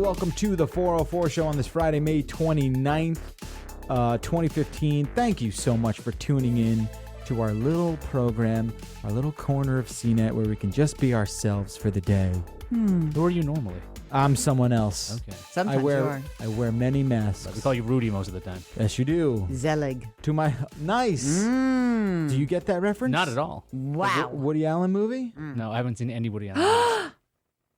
welcome to the 404 Show on this Friday, May 29th, 2015. Thank you so much for tuning in to our little program, our little corner of CNET where we can just be ourselves for the day. Who are you normally? I'm someone else. Okay. Sometimes you are. I wear many masks. We call you Rudy most of the time. Yes, you do. Zelig. To my nice. Do you get that reference? Not at all. Wow. Woody Allen movie? No, I haven't seen anybody on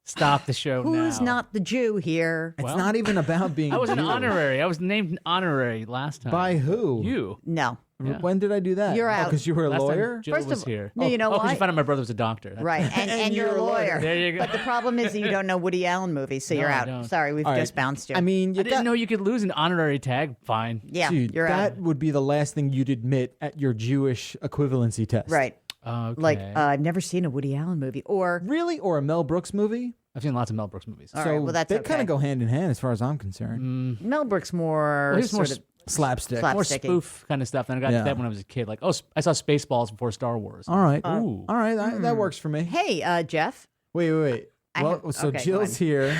Stop the show now. Who's not the Jew here? It's not even about being. I was an Jewish. honorary. I was named honorary last time. By who? You. No. Yeah. When did I do that? You're out. Because you were a Last lawyer? time Jill First was of- here. No, you know because why? you found out my brother was a doctor. Right. And you're a lawyer. There you go. But the problem is that you don't know Woody Allen movies, so No, you're I out. don't. Sorry, we've All right. just bounced you. I mean, I didn't know you could lose an honorary tag. Fine. yeah, dude, you're that out. would be the last thing you'd admit at your Jewish equivalency test. Right. Okay. Like, I've never seen a Woody Allen movie. Or, Really? Or a Mel Brooks movie? I've seen lots of Mel Brooks movies. All so right, well, that's they okay. kind of go hand in hand as far as I'm concerned. Mel Brooks more Well, he's more sort of... Slapstick. Slap- More Slapsticky. spoof kind of stuff. And I got Yeah. that when I was a kid. Like, I saw Spaceballs before Star Wars. All right. Ooh. All right. That works for me. Hey, Jeff. Wait. I Well, have- so okay, go Jill's here.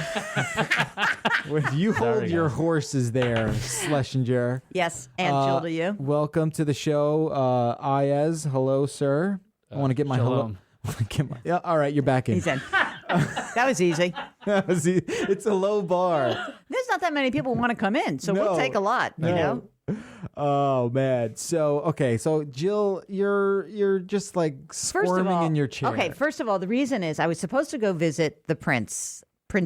Well, you hold Sorry, your guys. horses there, Schlesinger. Yes, and Jill to you. Welcome to the show, Ayaz. Hello, sir. I want to get my shalom. hello. Yeah, all right, you're back in. He's in. That was easy. It's a low bar. There's not that many people want to come in, so No. we'll take a lot, you know? Oh man. So okay. So Jill, you're just like First of squirming all, in your chair. Okay, first of all, the reason is I was supposed to go visit the Prince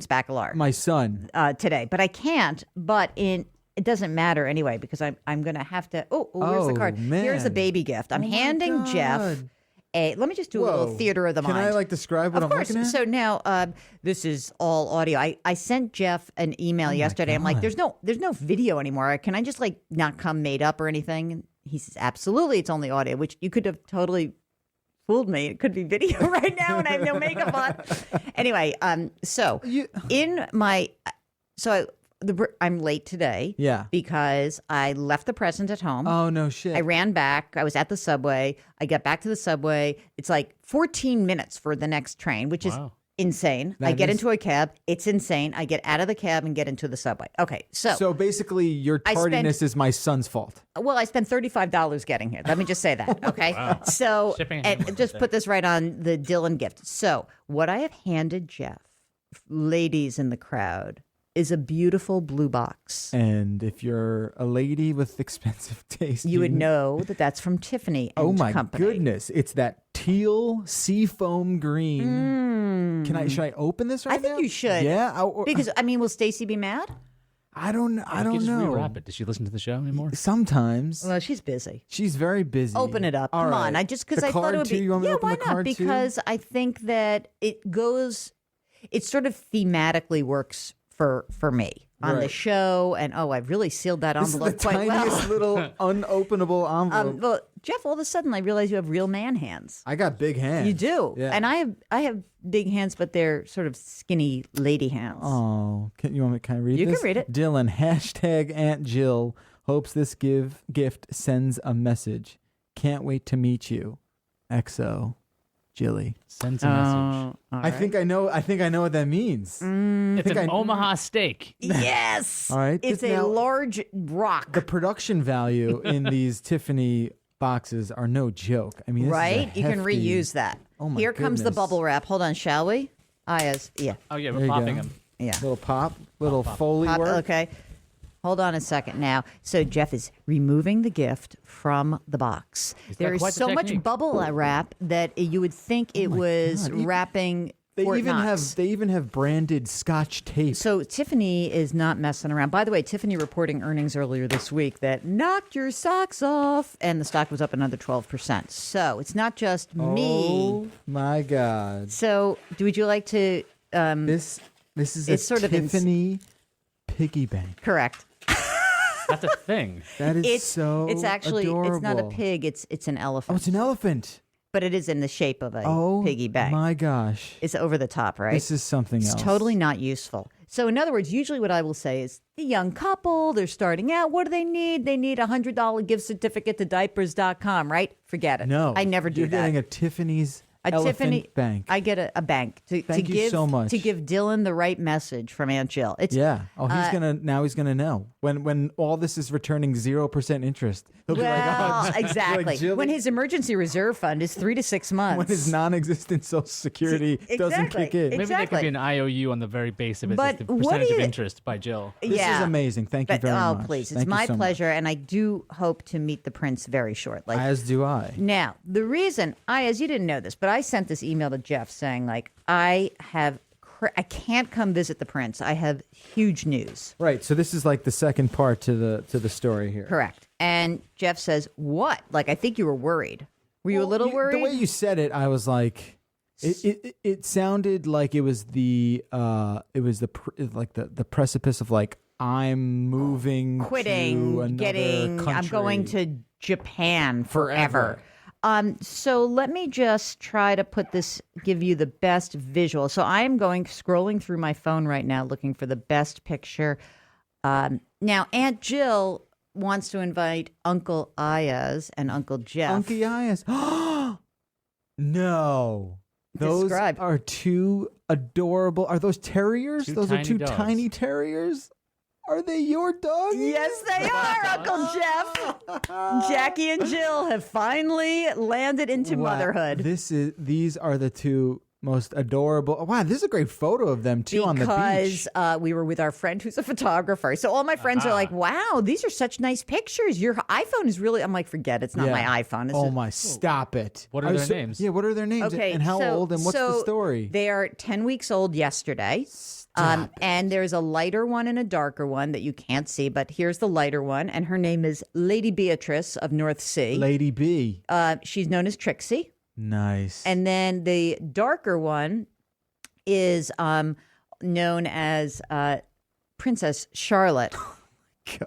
Bachelor, My son. today, but I can't. But it doesn't matter anyway because I'm going to have to. Oh, where's the Oh, card? Here's a man. baby gift. I'm Oh, my handing Jeff God. a. Let me just do a little Whoa. theater of the Can mind. I like describe what Of I'm course. looking at? So now this is all audio. I sent Jeff an email yesterday. I'm like, God. there's no video anymore. Can I just like not come made up or anything? And he says, absolutely. It's only audio, which you could have totally fooled me. It could be video right now, and I have no makeup on. Anyway, so in my I'm late today. Yeah. Because I left the present at home. Oh no shit. I ran back. I was at the subway. I got back to the subway. It's like 14 minutes for the next train, which is Wow. insane. I That get is- into a cab. It's insane. I get out of the cab and get into the subway. Okay, So basically, your I spent- tardiness is my son's fault. well, I spent $35 getting here. Let me just say that, okay? So, Shipping and and handling just right put this right on the Dylan gift. So, what I have handed Jeff, ladies in the crowd, is a beautiful blue box. And if you're a lady with expensive taste, You would know that that's from Tiffany and Oh my Company. goodness! It's that teal seafoam green. Should I open this right I think now? you should. Yeah. Because, I mean, will Stacy be mad? I don't. I You don't just know. rewrap it. Does she listen to the show anymore? Sometimes Well, she's busy. she's very busy. Open it up. All Come right. on. I just because The I thought card it would too? be. You want me to Yeah, open why the not? card too? Because I think that it sort of thematically works for me on the Right. show. And I really sealed that This is envelope the quite tiniest well. little unopenable envelope. Well, Jeff, all of a sudden I realize you have real man hands. I got big hands. You do, Yeah. and I have big hands, but they're sort of skinny lady hands. Oh, can I read You this? can read it. Dylan, hashtag Aunt Jill hopes this gift sends a message. Can't wait to meet you. XO, Jilly. Sends a message. all I think I know what that means. It's an I- Omaha steak. yes. All right, it's this a now- large rock. The production value in these Tiffany boxes are no joke. I mean, this is a Right? You can hefty- reuse that. Oh my Here comes the goodness. bubble wrap. Hold on, shall we? Yeah. Oh, yeah, There we're you popping go. them. Yeah. Little pop, little Foley Pop- work. okay. Hold on a second now. So Jeff is removing the gift from the box. There is quite the so much technique. bubble wrap that you would think it was God. wrapping They Fort even Knox. have branded Scotch tape. So Tiffany is not messing around. By the way, Tiffany reporting earnings earlier this week that knocked your socks off, and the stock was up another 12%. So it's not just me. Oh my God! So would you like to? This is a It's sort of Tiffany piggy bank. Correct. That's a thing. That is It's so it's actually adorable. it's not a pig. It's an elephant. Oh, it's an elephant. But it is in the shape of a Oh piggy bank. my gosh! It's over the top, right? This is something It's else. totally not useful. So, in other words, usually what I will say is the young couple, they're starting out. What do they need? They need a $100 gift certificate to diapers.com, right? Forget it. No, I never do You're that. getting a Tiffany's Elephant Tiffany Bank. I get a bank to Thank you give so much. to give Dylan the right message from Aunt Jill. It's Yeah. Oh, he's gonna know when all this is returning 0% interest. He'll be well, like, oh, exactly. like, Jill, when his emergency reserve fund is 3 to 6 months. when his non-existent Social Security doesn't Exactly. kick in. Maybe there could be an IOU on the very base of it. But It's the what percentage do of you- interest by Jill. This is amazing. Thank you very much. Oh, please. It's Thank you my so much. pleasure, and I do hope to meet the prince very shortly. As do I. Now, the reason as you didn't know this, but I sent this email to Jeff saying, like, I can't come visit the prince. I have huge news. Right. So this is like the second part to the story here. Correct. And Jeff says, what? Like, I think you were worried. Were you a little worried? The way you said it, I was like, it sounded like it was the precipice of like I'm moving, quitting, to another getting. country. I'm going to Japan forever. So let me just try to give you the best visual. So I am scrolling through my phone right now, looking for the best picture. Now, Aunt Jill wants to invite Uncle Ayaz and Uncle Jeff. Uncle Ayaz. No. Those Describe. are two adorable. Are those terriers? Two Those are tiny two dogs. tiny terriers. Are they your dogs? Yes, they are, Uncle Jeff. Jackie and Jill have finally landed into Wow. motherhood. These are the two most adorable. Wow, this is a great photo of them too on the beach. Because we were with our friend who's a photographer. So all my friends are like, wow, these are such nice pictures. Your iPhone is really, I'm like, forget it. It's not Yeah. my iPhone. It's Oh just- my, stop it. What are their names? Yeah, what are their names? Okay, And how so- old and what's the so story? They are 10 weeks old yesterday. Stop it. And there's a lighter one and a darker one that you can't see, but here's the lighter one. And her name is Lady Beatrice of North Sea. Lady B. She's known as Trixie. Nice. And then the darker one is known as Princess Charlotte.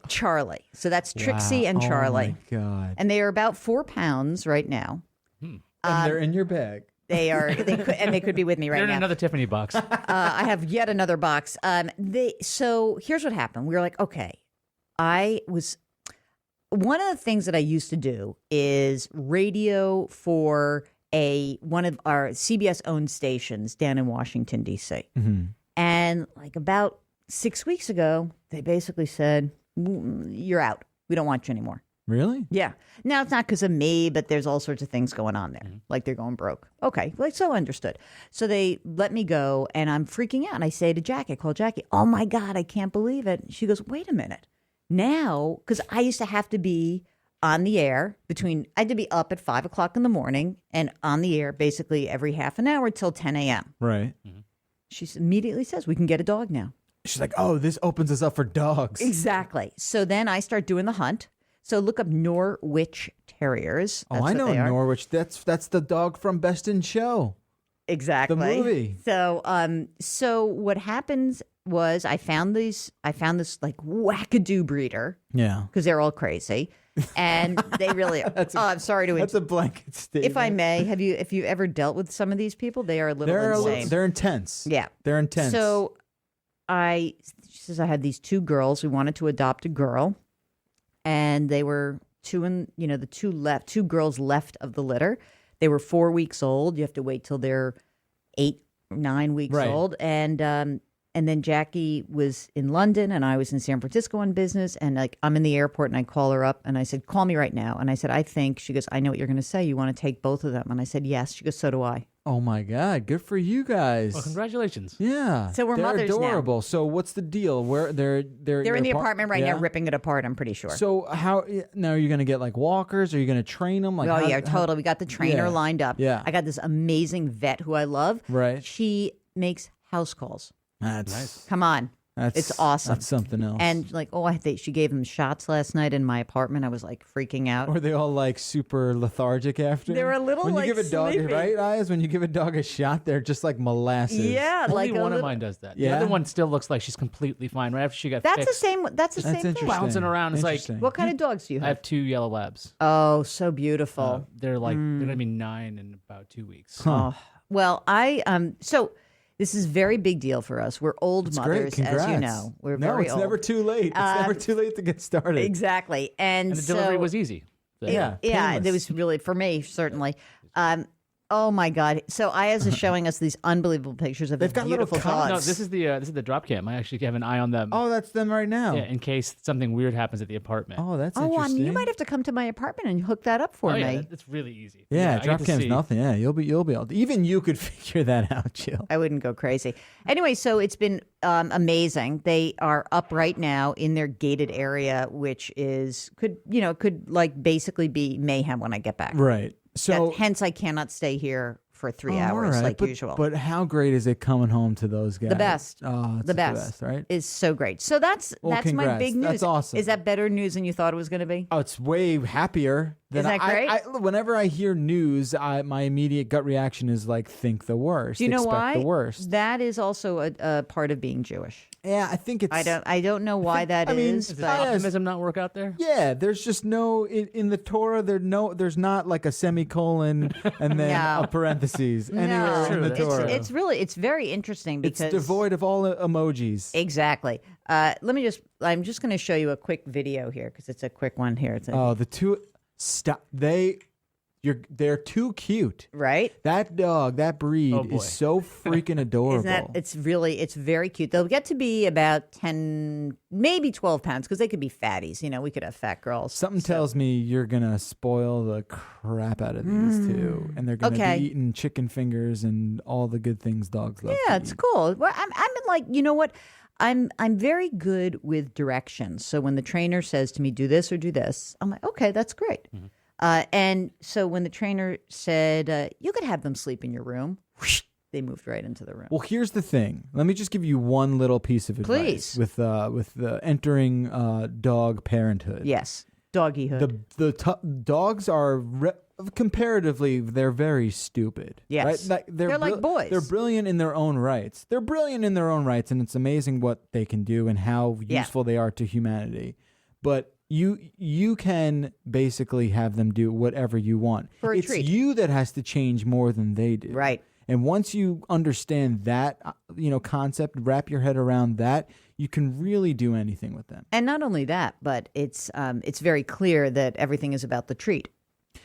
Charlie. So that's Trixie Wow. and Charlie. Oh my God. And they are about 4 pounds right now. And they're in your bag. They could be with me right They're in now. another Tiffany box. I have yet another box. So here's what happened. We were like, okay, one of the things that I used to do is radio for one of our CBS owned stations down in Washington, D.C. Mm-hmm. And like about 6 weeks ago, they basically said, you're out. We don't want you anymore. Really? Yeah. Now, it's not because of me, but there's all sorts of things going on there. Like they're going broke. Okay. Like, so understood. So they let me go and I'm freaking out. And I say to Jackie, I call Jackie, oh my God, I can't believe it. She goes, wait a minute. Now, because I used to have to be on the air I had to be up at 5 o'clock in the morning and on the air basically every half an hour till 10 a.m. Right. She immediately says, we can get a dog now. She's like, oh, this opens us up for dogs. Exactly. So then I start doing the hunt. So look up Norwich Terriers. Oh, That's I what know they are. Norwich. That's the dog from Best in Show. Exactly. The movie. So what happens was I found this like wackadoo breeder Yeah. because they're all crazy, and they really. I'm sorry to. That's a blanket statement. If I may, have you ever dealt with some of these people? They are a little insane. They're intense. Yeah. They're intense. So she says I had these 2 girls. We wanted to adopt a girl, and they were 2 and the 2 girls left of the litter. They were 4 weeks old. You have to wait till they're 8, 9 weeks Right. old, and then Jackie was in London and I was in San Francisco on business, and like I'm in the airport and I call her up and I said, call me right now. And I said, she goes, I know what you're going to say. You want to take both of them? And I said, yes. She goes, so do I. oh my God, good for you guys. Well, congratulations. Yeah. So we're they're mothers now. adorable. So what's the deal? Where they're They're in the apartment right Yeah? now, ripping it apart. I'm pretty sure. So how now are you going to get like walkers? Are you going to train them? Like, Oh, how- yeah, totally. We got the trainer Yeah. lined up. Yeah. I got this amazing vet who I love. Right. She makes house calls. That's Nice. Come on. It's awesome. That's something else. And like, she gave them shots last night in my apartment. I was like freaking out. Were they all like super lethargic after? They were a little, when like, you give a dog, sleepy. right, Eyes? When you give a dog a shot, they're just like molasses. Yeah, Only like one of mine does that. Yeah? The other one still looks like she's completely fine. Right after she got That's the fixed, same. That's the That's same thing. interesting. bouncing around. It's like, Interesting. What kind of dogs do you I have? have 2 yellow labs. Oh, so beautiful. They're like they're gonna be 9 in about 2 weeks. Huh. Well, so this is a very big deal for us. We're old It's great. mothers, Congrats. as you know. We're no, very it's old. never too late. It's never too late to get started. Exactly. And And the so, delivery was easy. Yeah, yeah, painless. it was really for me certainly. Oh my God! So Ayaz is showing us these unbelievable pictures of They've his got little beautiful cots. No, dogs. this is the drop cam. I actually have an eye on them. Oh, that's them right now. Yeah, in case something weird happens at the apartment. Oh, that's Oh, interesting. you might have to come to my apartment and hook that up for me. Yeah, that's really easy. Yeah, I get drop to cam's see. nothing. Yeah, you'll be able to. Even you could figure that out, Jill. I wouldn't go crazy. Anyway, so it's been amazing. They are up right now in their gated area, which could like basically be mayhem when I get back. Right. So Hence, I cannot stay here for 3 hours all right, like but, usual. But how great is it coming home to those guys? The best. Oh, it's the best, right? is so great. So that's my congrats. big news. That's awesome. Is that better news than you thought it was going to be? Oh, it's way happier. Than Is that great? Whenever I hear news, my immediate gut reaction is like, think the worst. Do you know expect why? the worst. That is also a part of being Jewish. Yeah, I think it's. I don't know why that is. Does But optimism not work out there? Yeah, there's just no in the Torah. There's not like a semicolon and then No. a parentheses anywhere in the That's Torah. true. it's very interesting It's because devoid of all emojis. Exactly. I'm just going to show you a quick video here because it's a quick one here. Oh, the two stop. They're too cute. Right? That dog, that breed Oh, boy. is so freaking adorable. Isn't that? It's very cute. They'll get to be about 10, maybe 12 pounds because they could be fatties. We could have fat girls. Something tells me you're gonna spoil the crap out of these two, and they're gonna Okay. be eating chicken fingers and all the good things dogs love. Yeah, to it's eat. cool. Well, I'm like, you know what? I'm very good with directions. So when the trainer says to me, do this or do this, I'm like, okay, that's great. Mm-hmm. And so when the trainer said, you could have them sleep in your room, whoosh, they moved right into the room. Well, here's the thing. Let me just give you one little piece of advice Please. with the entering dog parenthood. Yes, doggyhood. The dogs are comparatively they're very stupid. Yes. right? They're like boys. They're brilliant in their own rights. And it's amazing what they can do and how Yeah. useful they are to humanity. But you can basically have them do whatever you want. For a it's treat. you that has to change more than they do. Right. And once you understand that concept, wrap your head around that, you can really do anything with them. And not only that, but it's very clear that everything is about the treat.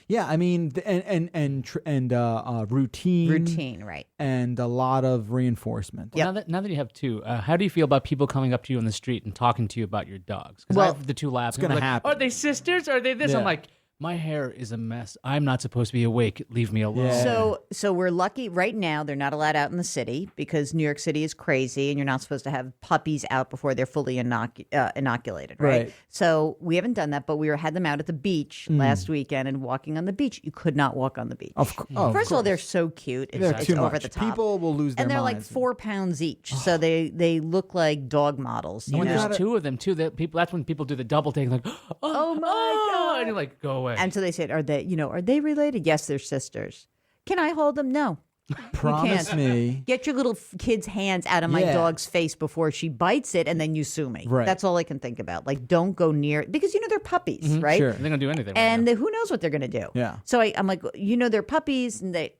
Yeah, I mean, routine, Routine, right. and a lot of reinforcement. Well, now that you have two, how do you feel about people coming up to you on the street and talking to you about your dogs? Because I Well, have the two labs. it's gonna happen. Are they sisters? Are they this? Yeah. I'm like, my hair is a mess. I'm not supposed to be awake. Leave me alone. Yeah. So we're lucky right now they're not allowed out in the city because New York City is crazy and you're not supposed to have puppies out before they're fully inoculated, right? Right. So we haven't done that, but we had them out at the beach last weekend and walking on the beach. You could not walk on the beach. First First of all, they're so cute. they're It's too over much. the top. People will lose their and they're minds. like 4 pounds each, so they look like dog models. You When know? there's two of them too, that's when people do the double take, like, Oh, my God. and you're like, go away. And so they said, are they related? Yes, they're sisters. Can I hold them? No. Promise can't. me. Get your little kid's hands out of my Yeah. dog's face before she bites it, and then you sue me. Right. That's all I can think about. Like, don't go near because they're puppies, right? Sure. They're gonna do anything. And right who knows what they're going to do? Yeah. So I'm like, they're puppies, and that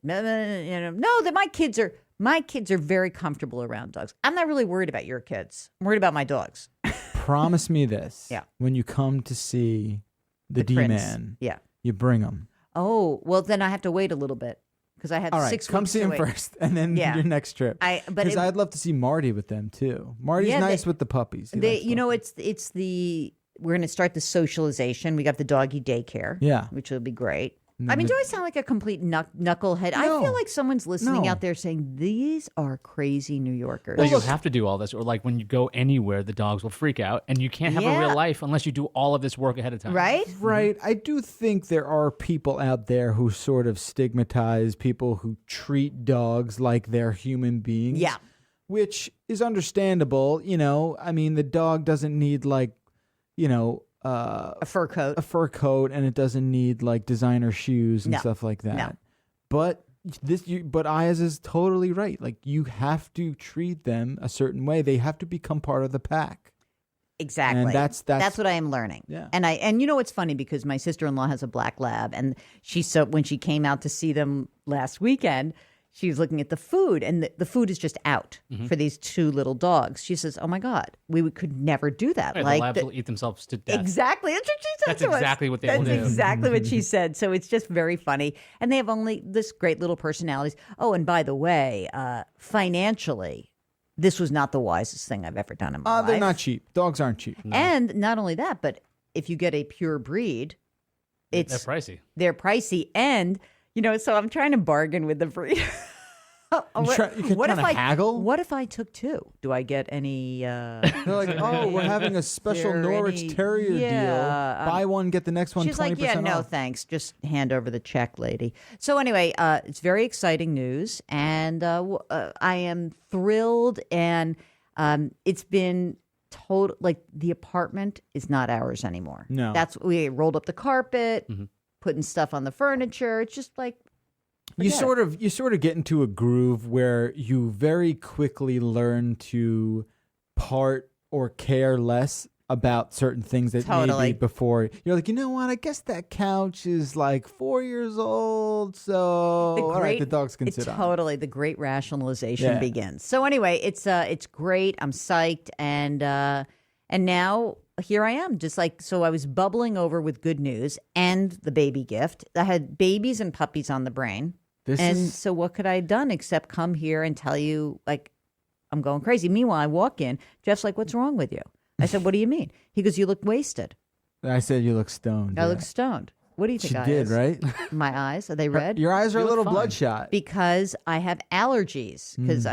my kids are very comfortable around dogs. I'm not really worried about your kids. I'm worried about my dogs. Promise me this. Yeah. When you come to see the Prince. D-Man, Yeah. you bring him. Oh well, then I have to wait a little bit because I have All right, 6 come weeks see to him wait. first, and then Yeah. your next trip. But Because I'd love to see Marty with them too. Marty's Yeah, nice with the puppies. He They, likes puppies. it's the we're going to start the socialization. We got the doggy daycare, Yeah. which will be great. And I then mean, the- do I sound like a complete knucklehead? I No. feel like someone's listening No. out there saying these are crazy New Yorkers. now. You have to do all this, or like when you go anywhere, the dogs will freak out, and you can't have a Yeah. real life unless you do all of this work ahead of time. Right? Right. I do think there are people out there who sort of stigmatize people who treat dogs like they're human beings. Yeah. Which is understandable. I mean, the dog doesn't need A fur coat. a fur coat, and it doesn't need like designer shoes and No. stuff like that. No. But Ayaz is totally right. Like, you have to treat them a certain way. They have to become part of the pack. Exactly. And that's what I am learning. Yeah. And you know what's funny, because my sister-in-law has a black lab, and when she came out to see them last weekend, she's looking at the food, and the food is just out for these two little dogs. She says, "Oh my God, we could never do that." Right, like the labs will eat themselves to death. exactly, that's what she said. That's to us. exactly what they will do. That's exactly what she said. So it's just very funny, and they have only this great little personalities. Oh, and by the way, financially, this was not the wisest thing I've ever done in my life. They're not cheap. Dogs aren't cheap. No. And not only that, but if you get a pure breed, They're it's pricey. they're pricey, and so I'm trying to bargain with the breed. You can what kind if of I haggle. What if I took two? Do I get any? They're like, oh, we're having a special there Norwich any- Terrier Yeah, deal. Buy one, get the next one She's 20% like, yeah, no, off. thanks. Just hand over the check, lady. So anyway, it's very exciting news, and I am thrilled. And it's been total. Like the apartment is not ours anymore. No. We rolled up the carpet, putting stuff on the furniture. It's just like. You forget it. sort of get into a groove where you very quickly learn to part or care less about certain things that Totally. maybe before you're like, you know what? I guess that couch is like 4 years old, so all right, the dogs can sit on it. Totally, the great rationalization Yeah. begins. So anyway, it's great. I'm psyched, and now here I am, just like so. I was bubbling over with good news and the baby gift. I had babies and puppies on the brain, so what could I have done except come here and tell you like I'm going crazy? Meanwhile, I walk in. Jeff's like, "What's wrong with you?" I said, "What do you mean?" He goes, "You look wasted." I said you look stoned. I look stoned. What do you think? She I did, is? right? My eyes, are they red? Your eyes are a You look little fine. bloodshot. Because I have allergies. Because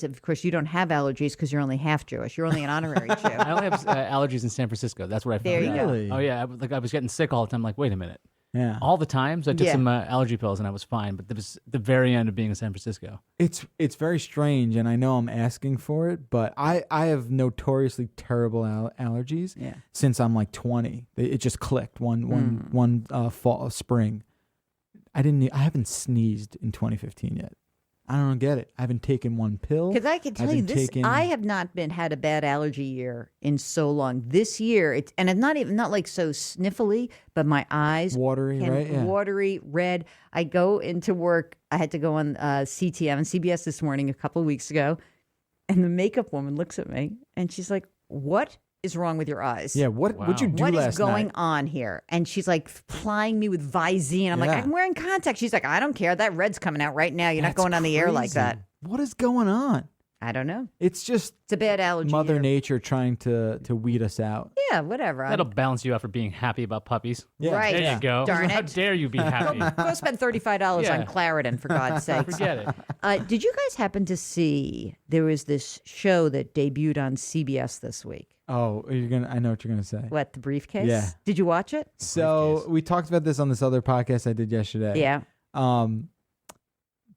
of course, you don't have allergies because you're only half Jewish. You're only an honorary Jew. I only have allergies in San Francisco. That's where I found There you out. go. Really? Oh yeah, I was getting sick all the time. I'm like, wait a minute. Yeah. All the time. So I took Yeah. some allergy pills and I was fine. But there was the very end of being in San Francisco. It's very strange, and I know I'm asking for it, but I have notoriously terrible allergies Yeah. since I'm like 20. It just clicked one fall spring. I haven't sneezed in 2015 yet. I don't get it. I haven't taken one pill. Because I can tell I've you been this, taking- I have not had a bad allergy year in so long. This year, it's not like so sniffly, but my eyes Watery, right? Yeah. watery, red. I go into work. I had to go on CTM and CBS this morning a couple of weeks ago, and the makeup woman looks at me and she's like, "What is wrong with your eyes?" Yeah, what'd you do What last is going night? on here? And she's like plying me with Visine. I'm like, Yeah. I'm wearing contacts. She's like, I don't care. That red's coming out right now. You're not That's going on the air like crazy. that. What is going on? I don't know. It's just It's a bad allergy. Mother year. Nature trying to weed us out. Yeah, whatever. That'll balance you out for being happy about puppies. Yeah. Right. There Yeah. you go. Darn How it. dare you be happy? Go spend $35 Yeah. on Claritin, for God's sake. Forget it. Did you guys happen to see there was this show that debuted on CBS this week? Oh, I know what you're gonna say. What, The Briefcase? Yeah. Did you watch it? So Briefcase. we talked about this on this other podcast I did yesterday. Yeah.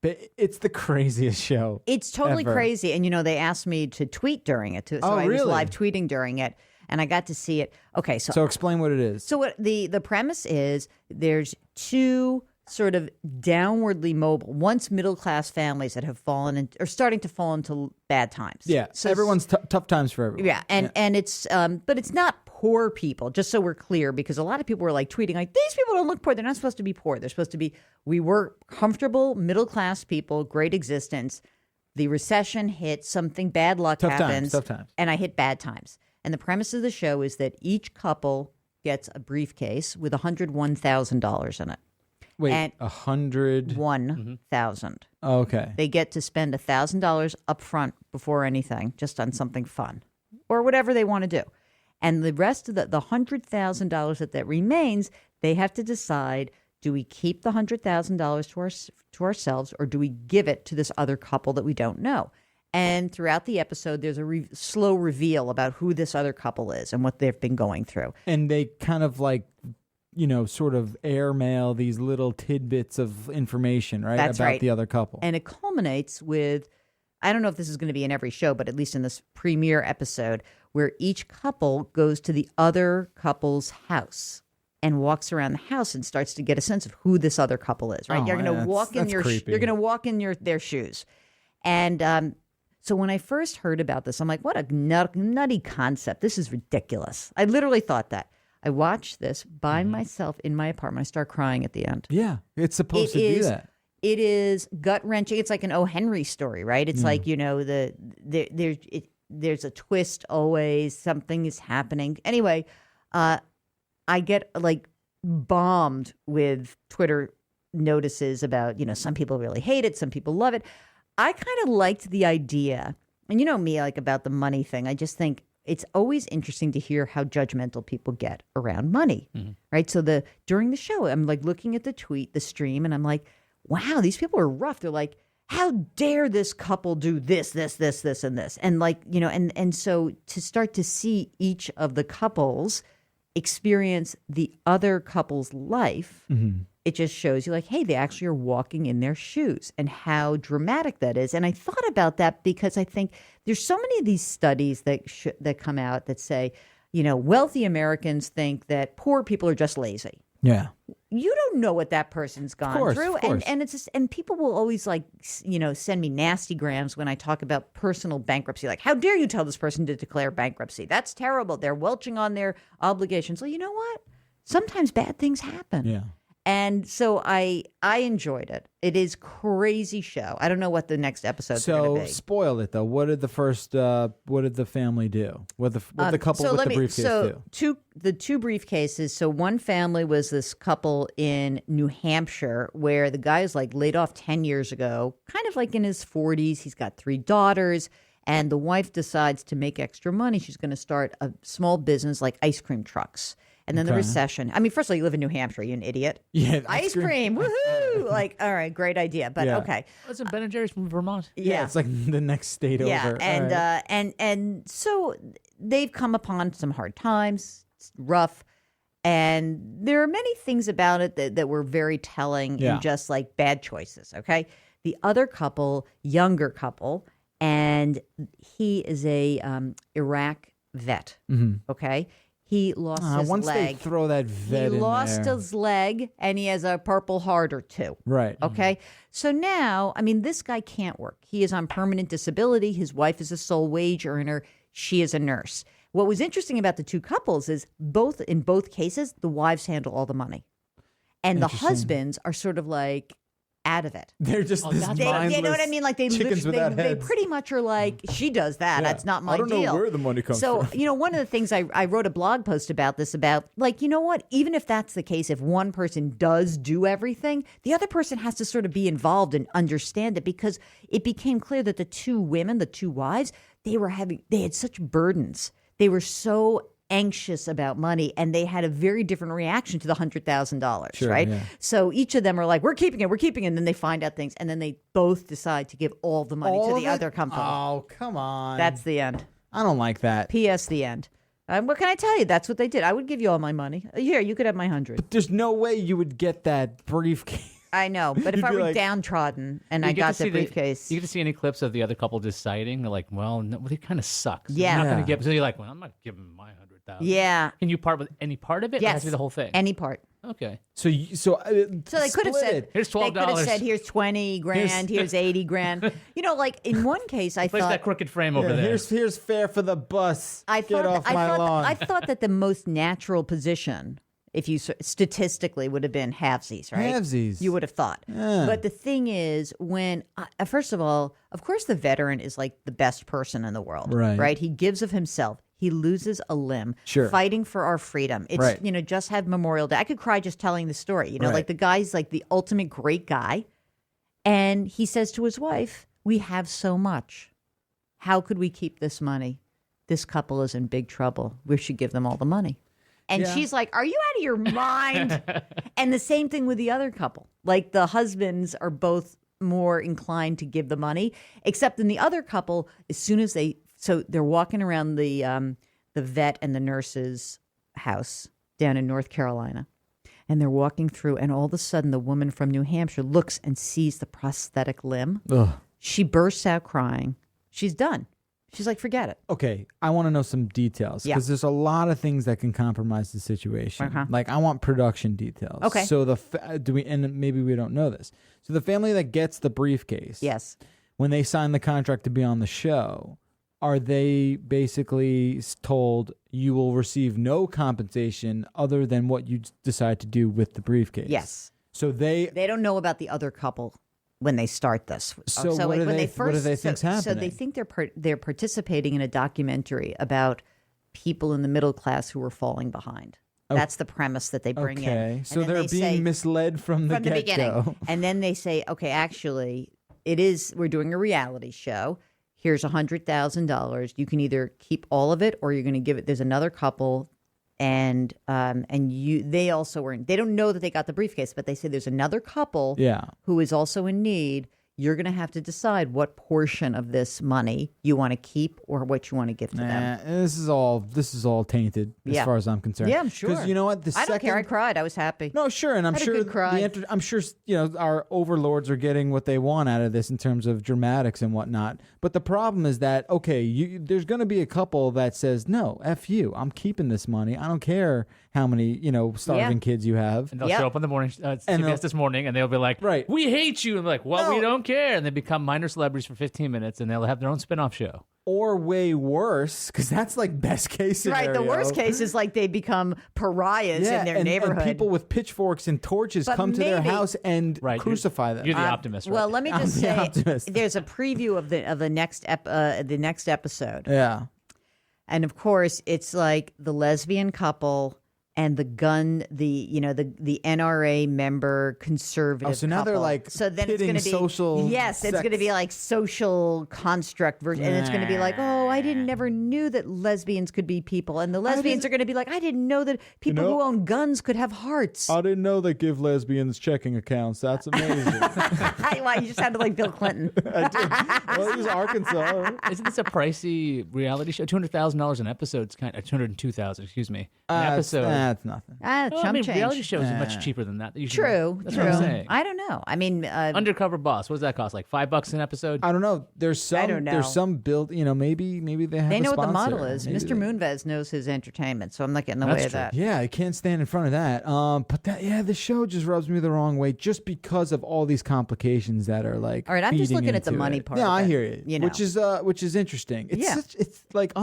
But it's the craziest show. It's totally Ever. crazy. And, they asked me to tweet during it, too. So Oh, I was really? live tweeting during it, and I got to see it. Okay, so So explain what it is. So what the premise is, there's two sort of downwardly mobile, once middle class families that have fallen in, or starting to fall into bad times. Yeah. So Everyone's tough times for everyone. yeah, and it's but it's not poor people. Just so we're clear, because a lot of people were like tweeting like, these people don't look poor. They're not supposed to be poor. They're supposed to be. We were comfortable middle class people, great existence. The recession hit, something bad luck happens, Tough times. and I hit bad times. And the premise of the show is that each couple gets a briefcase with $101,000 in it. Wait, And 100. 1,000. Okay. They get to spend $1,000 up front before anything, just on something fun or whatever they want to do. And the rest of the $100,000 that remains, they have to decide, do we keep the $100,000 to ourselves, or do we give it to this other couple that we don't know? And throughout the episode, there's a slow reveal about who this other couple is and what they've been going through. And they kind of like, sort of airmail these little tidbits of information, right? That's about right. the other couple. And it culminates with, I don't know if this is going to be in every show, but at least in this premiere episode, where each couple goes to the other couple's house and walks around the house and starts to get a sense of who this other couple is. Right? Oh, You're going yeah, to walk in that's creepy. you're going to walk in their shoes. And so when I first heard about this, I'm like, what a nutty concept. This is ridiculous. I literally thought that. I watched this by myself in my apartment. I start crying at the end. Yeah, it's supposed It to do is- that. It is gut-wrenching. It's like an O. Henry story, right? It's like, there's a twist always. Something is happening. Anyway, I get like bombed with Twitter notices about, some people really hate it. Some people love it. I kind of liked the idea. And you know me, like about the money thing. I just think it's always interesting to hear how judgmental people get around money, right? So during the show, I'm like looking at the stream, and I'm like, wow, these people are rough. They're like, how dare this couple do this, this, this, this, and this? And like, and so to start to see each of the couples experience the other couple's life, it just shows you like, hey, they actually are walking in their shoes, and how dramatic that is. And I thought about that because I think there's so many of these studies that come out that say, wealthy Americans think that poor people are just lazy. Yeah. You don't know what that person's gone through. Of course. And it's just, and people will always like, send me nasty grams when I talk about personal bankruptcy. Like, how dare you tell this person to declare bankruptcy? That's terrible. They're welching on their obligations. Well, you know what? Sometimes bad things happen. Yeah. And so I enjoyed it. It is crazy show. I don't know what the next episode's going to be. So spoil it though. What did the family do? What the couple with the briefcase do? The two briefcases. So one family was this couple in New Hampshire where the guy is like laid off 10 years ago, kind of like in his 40s. He's got 3 daughters, and the wife decides to make extra money. She's going to start a small business like ice cream trucks. And then the recession. I mean, first of all, you live in New Hampshire. You an idiot? Yeah. Ice cream. Woohoo! Like, all right, great idea. But okay. Wasn't Ben and Jerry's from Vermont? Yeah. It's like the next state over. Yeah. And so they've come upon some hard times. It's rough. And there are many things about it that were very telling and just like bad choices. Okay. The other couple, younger couple, and he is a Iraq vet. Okay. He lost his once leg. They throw that vet He in lost there. his leg, and he has a Purple Heart or 2. Right. Okay. So now, I mean, this guy can't work. He is on permanent disability. His wife is a sole wage earner. She is a nurse. What was interesting about the two couples is in both cases, the wives handle all the money. And the husbands are sort of like out of it. They're just mindless. You know what I mean? Like they heads. pretty much are like, she does that. Yeah. That's not my deal. I don't know where the money comes from. So, one of the things I wrote a blog post about this, about like, you know what? Even if that's the case, if one person does do everything, the other person has to sort of be involved and understand it, because it became clear that the two women, the two wives, they had such burdens. They were so anxious about money, and they had a very different reaction to the $100,000, right? Yeah. So each of them are like, we're keeping it, and then they find out things, and then they both decide to give all the money to the other company. Oh, come on. That's the end. I don't like that. P.S. the end. What can I tell you? That's what they did. I would give you all my money. Here, you could have my 100. But there's no way you would get that briefcase. I know, but if I were downtrodden and I got the briefcase. You get to see any clips of the other couple deciding? They're like, well, no, they kind of suck. So yeah. I'm not going to give. So you're like, well, I'm not giving my 100,000. Yeah. Can you part with any part of it? Yes. Or has to be the whole thing? Any part. Okay. So they could have said, here's $12. They could have said, here's 20 grand, here's 80 grand. Like in one case, I Place thought that crooked frame over there. Here's fare for the bus. Get off my lawn. I thought that the most natural position, if you statistically, would have been halvesies, right? Halvesies. You would have thought. Yeah. But the thing is, first of all, of course, the veteran is like the best person in the world, right? He gives of himself. He loses a limb fighting for our freedom. It's, just have Memorial Day. I could cry just telling the story. Like the guy's like the ultimate great guy. And he says to his wife, we have so much. How could we keep this money? This couple is in big trouble. We should give them all the money. And she's like, are you out of your mind? And the same thing with the other couple. Like the husbands are both more inclined to give the money, except in the other couple, as soon as they're walking around the vet and the nurse's house down in North Carolina, and they're walking through, and all of a sudden the woman from New Hampshire looks and sees the prosthetic limb. Ugh. She bursts out crying. She's done. She's like, forget it. Okay, I want to know some details, because there's a lot of things that can compromise the situation. Uh-huh. Like, I want production details. Okay. So and maybe we don't know this. So the family that gets the briefcase, yes, when they sign the contract to be on the show, are they basically told you will receive no compensation other than what you decide to do with the briefcase? Yes. So they don't know about the other couple. when they start this. So what like do when they- first, what do they think's So happening? they think they're participating in a documentary about people in the middle class who are falling behind. That's the premise that they bring in. Okay, And so then they're they being say- misled from the beginning. get-go. And then they say, okay, actually, we're doing a reality show. Here's $100,000. You can either keep all of it or you're going to give it. There's another couple, and they also were they don't know that they got the briefcase, but they say there's another couple Yeah. who is also in need. You're going to have to decide what portion of this money you want to keep or what you want to give to them. This is all tainted as Yeah. far as I'm concerned. Yeah, I'm sure. Because you know what? I don't care. I cried. I was happy. No, sure, and I'm Had a sure good cry. I'm sure our overlords are getting what they want out of this in terms of dramatics and whatnot. But the problem is that there's going to be a couple that says no, f you, I'm keeping this money. I don't care how many starving kids you have. And they'll Yep. show up in the morning, they'll- CBS this morning, and they'll be like, Right. we hate you. And they're like, well, No. we don't care. And they become minor celebrities for 15 minutes, and they'll have their own spin-off show. Or way worse, because that's like best case scenario. Right. The worst case is like they become pariahs in their and neighborhood. people with pitchforks and torches But come to their maybe- house and Right. crucify them. You're the optimist, right? Well, let me I'm just the say, optimist. there's a preview of the next episode, Yeah. and of course, it's like the lesbian couple and the the NRA member conservative. Oh, so now they're couple. like so then it's pitting going to be social yes, it's sex. going to be like social construct version, and it's going to be like, oh, I never knew that lesbians could be people, and the lesbians are going to be like, I didn't know that people who own guns could have hearts. I didn't know they give lesbians checking accounts. That's amazing. Wow, you sounded like Bill Clinton. Well, he's Arkansas. Isn't this a pricey reality show? $200,000 an episode. $202,000. Excuse me. An episode. That's nothing. Well, I Chump mean, change. reality shows are much cheaper than that. Usually. True, That's true. what I'm saying. I don't know. I mean, Undercover Boss. What does that cost? Like $5 an episode? I don't know. There's some. I don't know. There's some build. Maybe they have. they a know what the sponsor. model is. Maybe Mr. they- Moonves knows his entertainment, so I'm not getting in the That's way of true. that. Yeah, I can't stand in front of that. But the show just rubs me the wrong way, just because of all these complications that are like. All right, I'm just feeding looking at the into money it. part Yeah, of I it, hear you. you know. Which is interesting. It's Yeah. it's like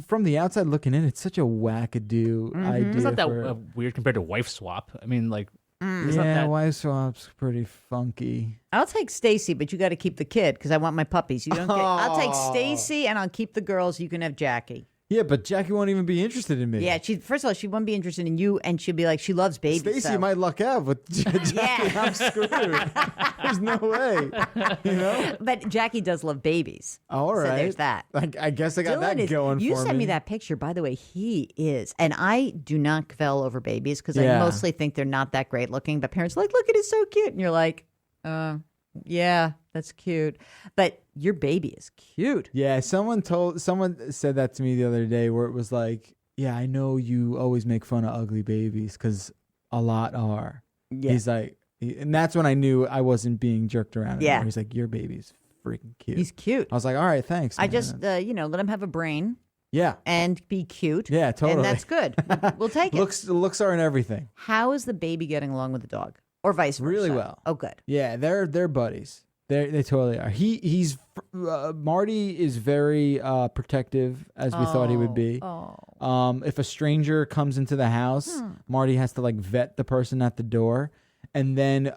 from the outside looking in, it's such a wackadoo idea. It's not that for- weird compared to Wife Swap. I mean, like, it's not yeah, that. Wife Swap's pretty funky. I'll take Stacy, but you got to keep the kid because I want my puppies. You don't get. I'll take Stacy and I'll keep the girls. You can have Jackie. Yeah, but Jackie won't even be interested in me. Yeah, first of all, she won't be interested in you, and she'll be like, she loves babies. Stacey so. might luck out, but Jackie, Yeah. I'm screwed. There's no way. You know? But Jackie does love babies. All right. So there's that. I guess I got Dylan that is, going you for sent me me. that picture, by the way. He is, and I do not kvel over babies because I Yeah. mostly think they're not that great looking. But parents are like, look at it, so cute, and you're like, yeah, that's cute. But your baby is cute. Yeah, someone said that to me the other day where it was like, yeah, I know you always make fun of ugly babies because a lot are. Yeah. He's like, and that's when I knew I wasn't being jerked around anymore. Yeah. He's like, your baby's freaking cute. He's cute. I was like, all right, thanks. I man." just, let him have a brain yeah, and be cute. yeah, totally. And that's good. We'll take it. Looks are in everything. How is the baby getting along with the dog, or vice versa? Really well. Oh, good. Yeah, they're buddies. They totally are. He's Marty is very protective, as we thought he would be. Oh. If a stranger comes into the house, Marty has to like vet the person at the door, and then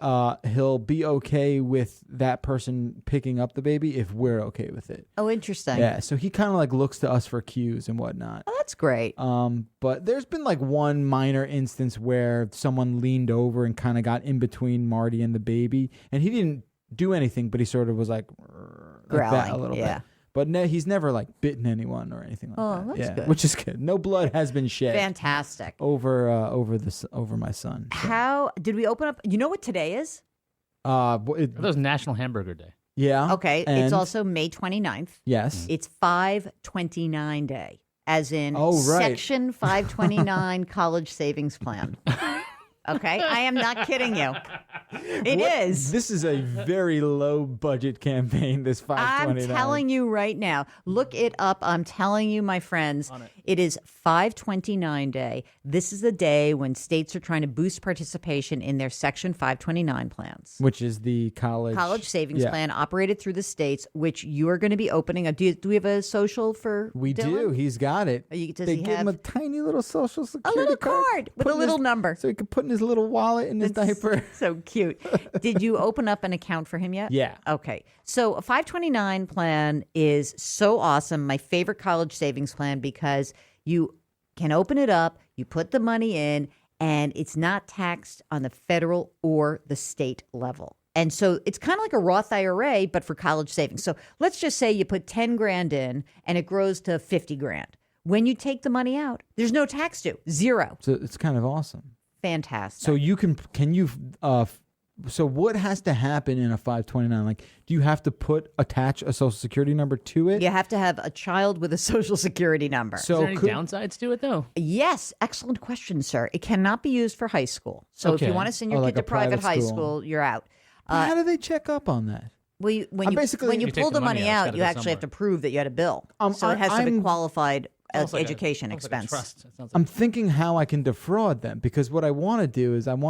he'll be okay with that person picking up the baby if we're okay with it. Oh, interesting. Yeah, so he kind of like looks to us for cues and whatnot. Oh, that's great. But there's been like one minor instance where someone leaned over and kind of got in between Marty and the baby, and he didn't do anything, but he sort of was like that Growling, a little yeah. bit. But he's never like bitten anyone or anything like that. that's yeah, good. which is good. No blood has been shed Fantastic. over my son. So, How did we open up? You know what today is? That was National Hamburger Day. yeah. Okay, and- it's also May 29th. yes. It's 529 Day, as in Oh, right. Section 529 College Savings Plan. Okay, I am not kidding you. It is. This is a very low budget campaign. This I'm 529. telling you right now. Look it up. I'm telling you, my friends. It is 529 Day. This is the day when states are trying to boost participation in their Section 529 plans. which is the college Savings yeah. plan operated through the states, which you are going to be opening up. Do we have a social for We Dylan? do. He's got it. Does They he give him have a tiny little social a security little card with put a in little his- number? so he can put in his little wallet in his diaper. So cute. Did you open up an account for him yet? Yeah. Okay. So a 529 plan is so awesome. My favorite college savings plan because you can open it up, you put the money in, and it's not taxed on the federal or the state level. And so it's kind of like a Roth IRA, but for college savings. So let's just say you put 10 grand in and it grows to 50 grand. When you take the money out, there's no tax due, zero. So it's kind of awesome. Fantastic. So you can you so what has to happen in a 529? Like, do you have to attach a social security number to it? You have to have a child with a social security number. So Is there any downsides to it, though? Yes, excellent question, sir. It cannot be used for high school. So if Okay. you want to send your Oh, kid like to a private private high school. school, you're out. how do they check up on that? Well, when you basically- when you You take pull the the money money out, it's out, gotta you go actually have to somewhere. prove that you had a bill. So it has to be I'm- qualified Almost like education almost like a expense. trust. It sounds like I'm thinking how I can defraud them, because what I want to do is I'm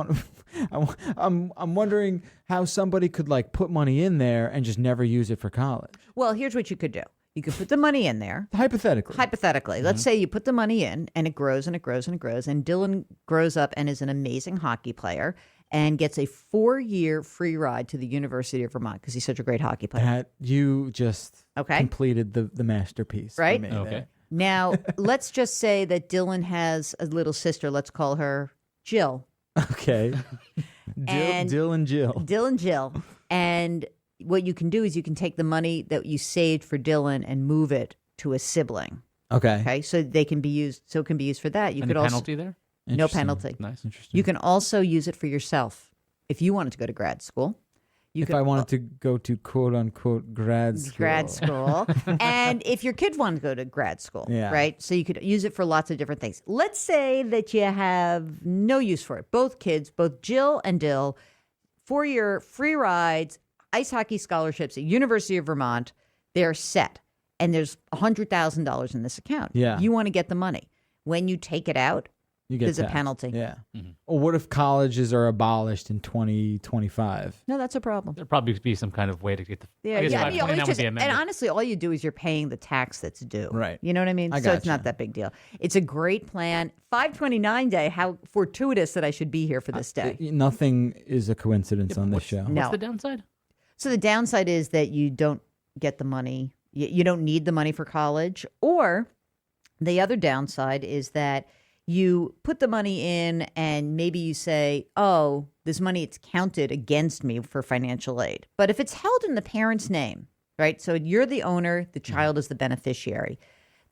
wondering how somebody could like put money in there and just never use it for college. Well, here's what you could do. You could put the money in there. Hypothetically. Hypothetically, let's say you put the money in and it grows and it grows and it grows, and Dylan grows up and is an amazing hockey player and gets a 4-year free ride to the University of Vermont because he's such a great hockey player. That you just Okay. completed the masterpiece. for Right? me Okay. there. Now, let's just say that Dylan has a little sister. Let's call her Jill. Okay. And- Dill and Jill. Dylan Jill. And what you can do is you can take the money that you saved for Dylan and move it to a sibling. Okay. Okay. So they can be used. So it can be used for that. You any could also penalty there? no Interesting. penalty. Nice. Interesting. You can also use it for yourself if you wanted to go to grad school. You if could I wanted to go to quote unquote grad school. grad school, and if your kid wanted to go to grad school, Yeah. right? So you could use it for lots of different things. Let's say that you have no use for it. Both kids, both Jill and Dill, 4-year free rides, ice hockey scholarships at University of Vermont. They're set, and there's $100,000 in this account. Yeah. You want to get the money. When you take it out, You get there's a taxed. penalty. Yeah. Or what if colleges are abolished in 2025? No, that's a problem. There'd probably be some kind of way to get the. Yeah, I guess yeah. 529 would It's be just, and amended. honestly, all you do is you're paying the tax that's due. Right. You know what I mean? I So it's gotcha. not that big deal. It's a great plan. 529 day. How fortuitous that I should be here for this day. Nothing is a coincidence on this show. No. What's the downside? So the downside is that you don't get the money. You don't need the money for college. Or the other downside is that you put the money in and maybe you say, oh, this money, it's counted against me for financial aid. But if it's held in the parent's name, right? So you're the owner, the child is the beneficiary.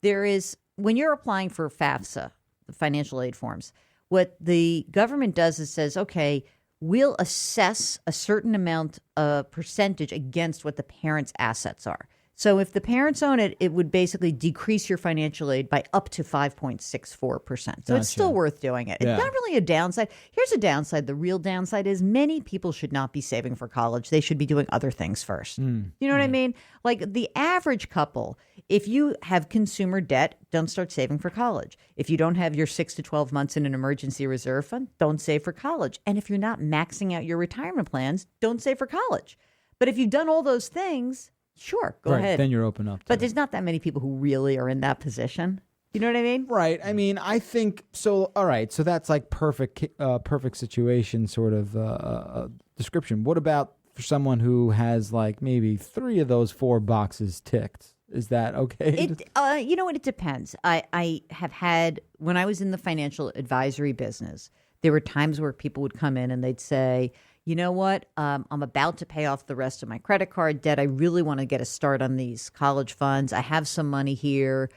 There is, when you're applying for FAFSA, the financial aid forms, what the government does is says, okay, we'll assess a certain amount of percentage against what the parent's assets are. So if the parents own it, it would basically decrease your financial aid by up to 5.64%. So it's still Gotcha. worth doing it. Yeah. It's not really a downside. Here's a downside. The real downside is many people should not be saving for college. They should be doing other things first. You know what I mean? Like the average couple, if you have consumer debt, don't start saving for college. If you don't have your 6 to 12 months in an emergency reserve fund, don't save for college. And if you're not maxing out your retirement plans, don't save for college. But if you've done all those things, sure, go Right, ahead. then you're open up to But it. there's not that many people who really are in that position. You know what I mean? Right. I mean, I think so. All right. So that's like perfect situation sort of description. What about for someone who has like maybe 3 of those 4 boxes ticked? Is that okay? You know what? It depends. I have had, when I was in the financial advisory business, there were times where people would come in and they'd say, you know what? I'm about to pay off the rest of my credit card debt. I really want to get a start on these college funds. I have some money here.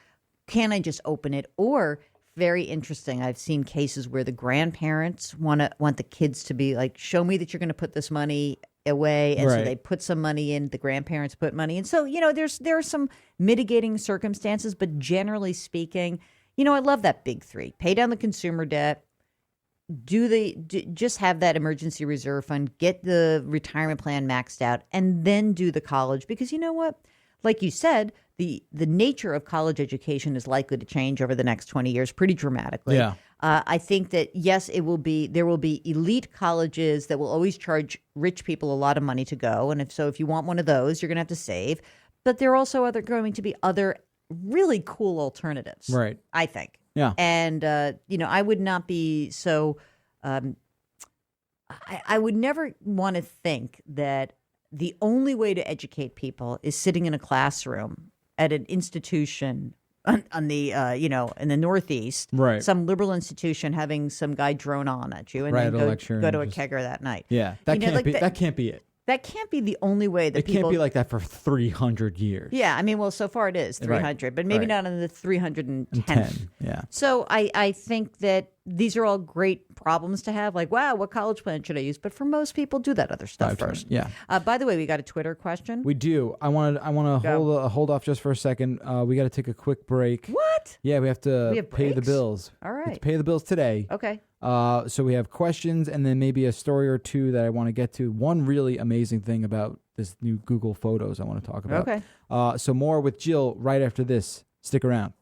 Can I just open it? Or very interesting, I've seen cases where the grandparents want the kids to be like, show me that you're going to put this money away, and so Right. they put some money in. The grandparents put money in. So there are some mitigating circumstances, but generally speaking, I love that big 3: pay down the consumer debt. Just have that emergency reserve fund, get the retirement plan maxed out, and then do the college. Because you know what? Like you said, the nature of college education is likely to change over the next 20 years pretty dramatically. Yeah. I think that, yes, there will be elite colleges that will always charge rich people a lot of money to go. And if you want one of those, you're going to have to save. But there are also going to be other really cool alternatives. Right. I think. Yeah. And, I would not be so I would never want to think that the only way to educate people is sitting in a classroom at an institution on the in the Northeast, Right. some liberal institution, having some guy drone on at you, and Right, then a lecture go to a and just- kegger that night. Yeah, that You know, can't like be. that- That can't be it. That can't be the only way that It people can't be like that for 300 years. Yeah, I mean, well, so far it is 300, but maybe Right. not in the 310th. 10. Yeah. So I think that these are all great problems to have. Like, wow, what college plan should I use? But for most people, do that other stuff 5, first. yeah. By the way, we got a Twitter question. We do. I want to Go. hold off just for a second. We got to take a quick break. What? Yeah, we have to We have pay the breaks? bills. All We have to right. pay the bills today. Okay. So we have questions and then maybe a story or two that I want to get to. One really amazing thing about this new Google Photos I want to talk about. Okay. So more with Jill right after this. Stick around.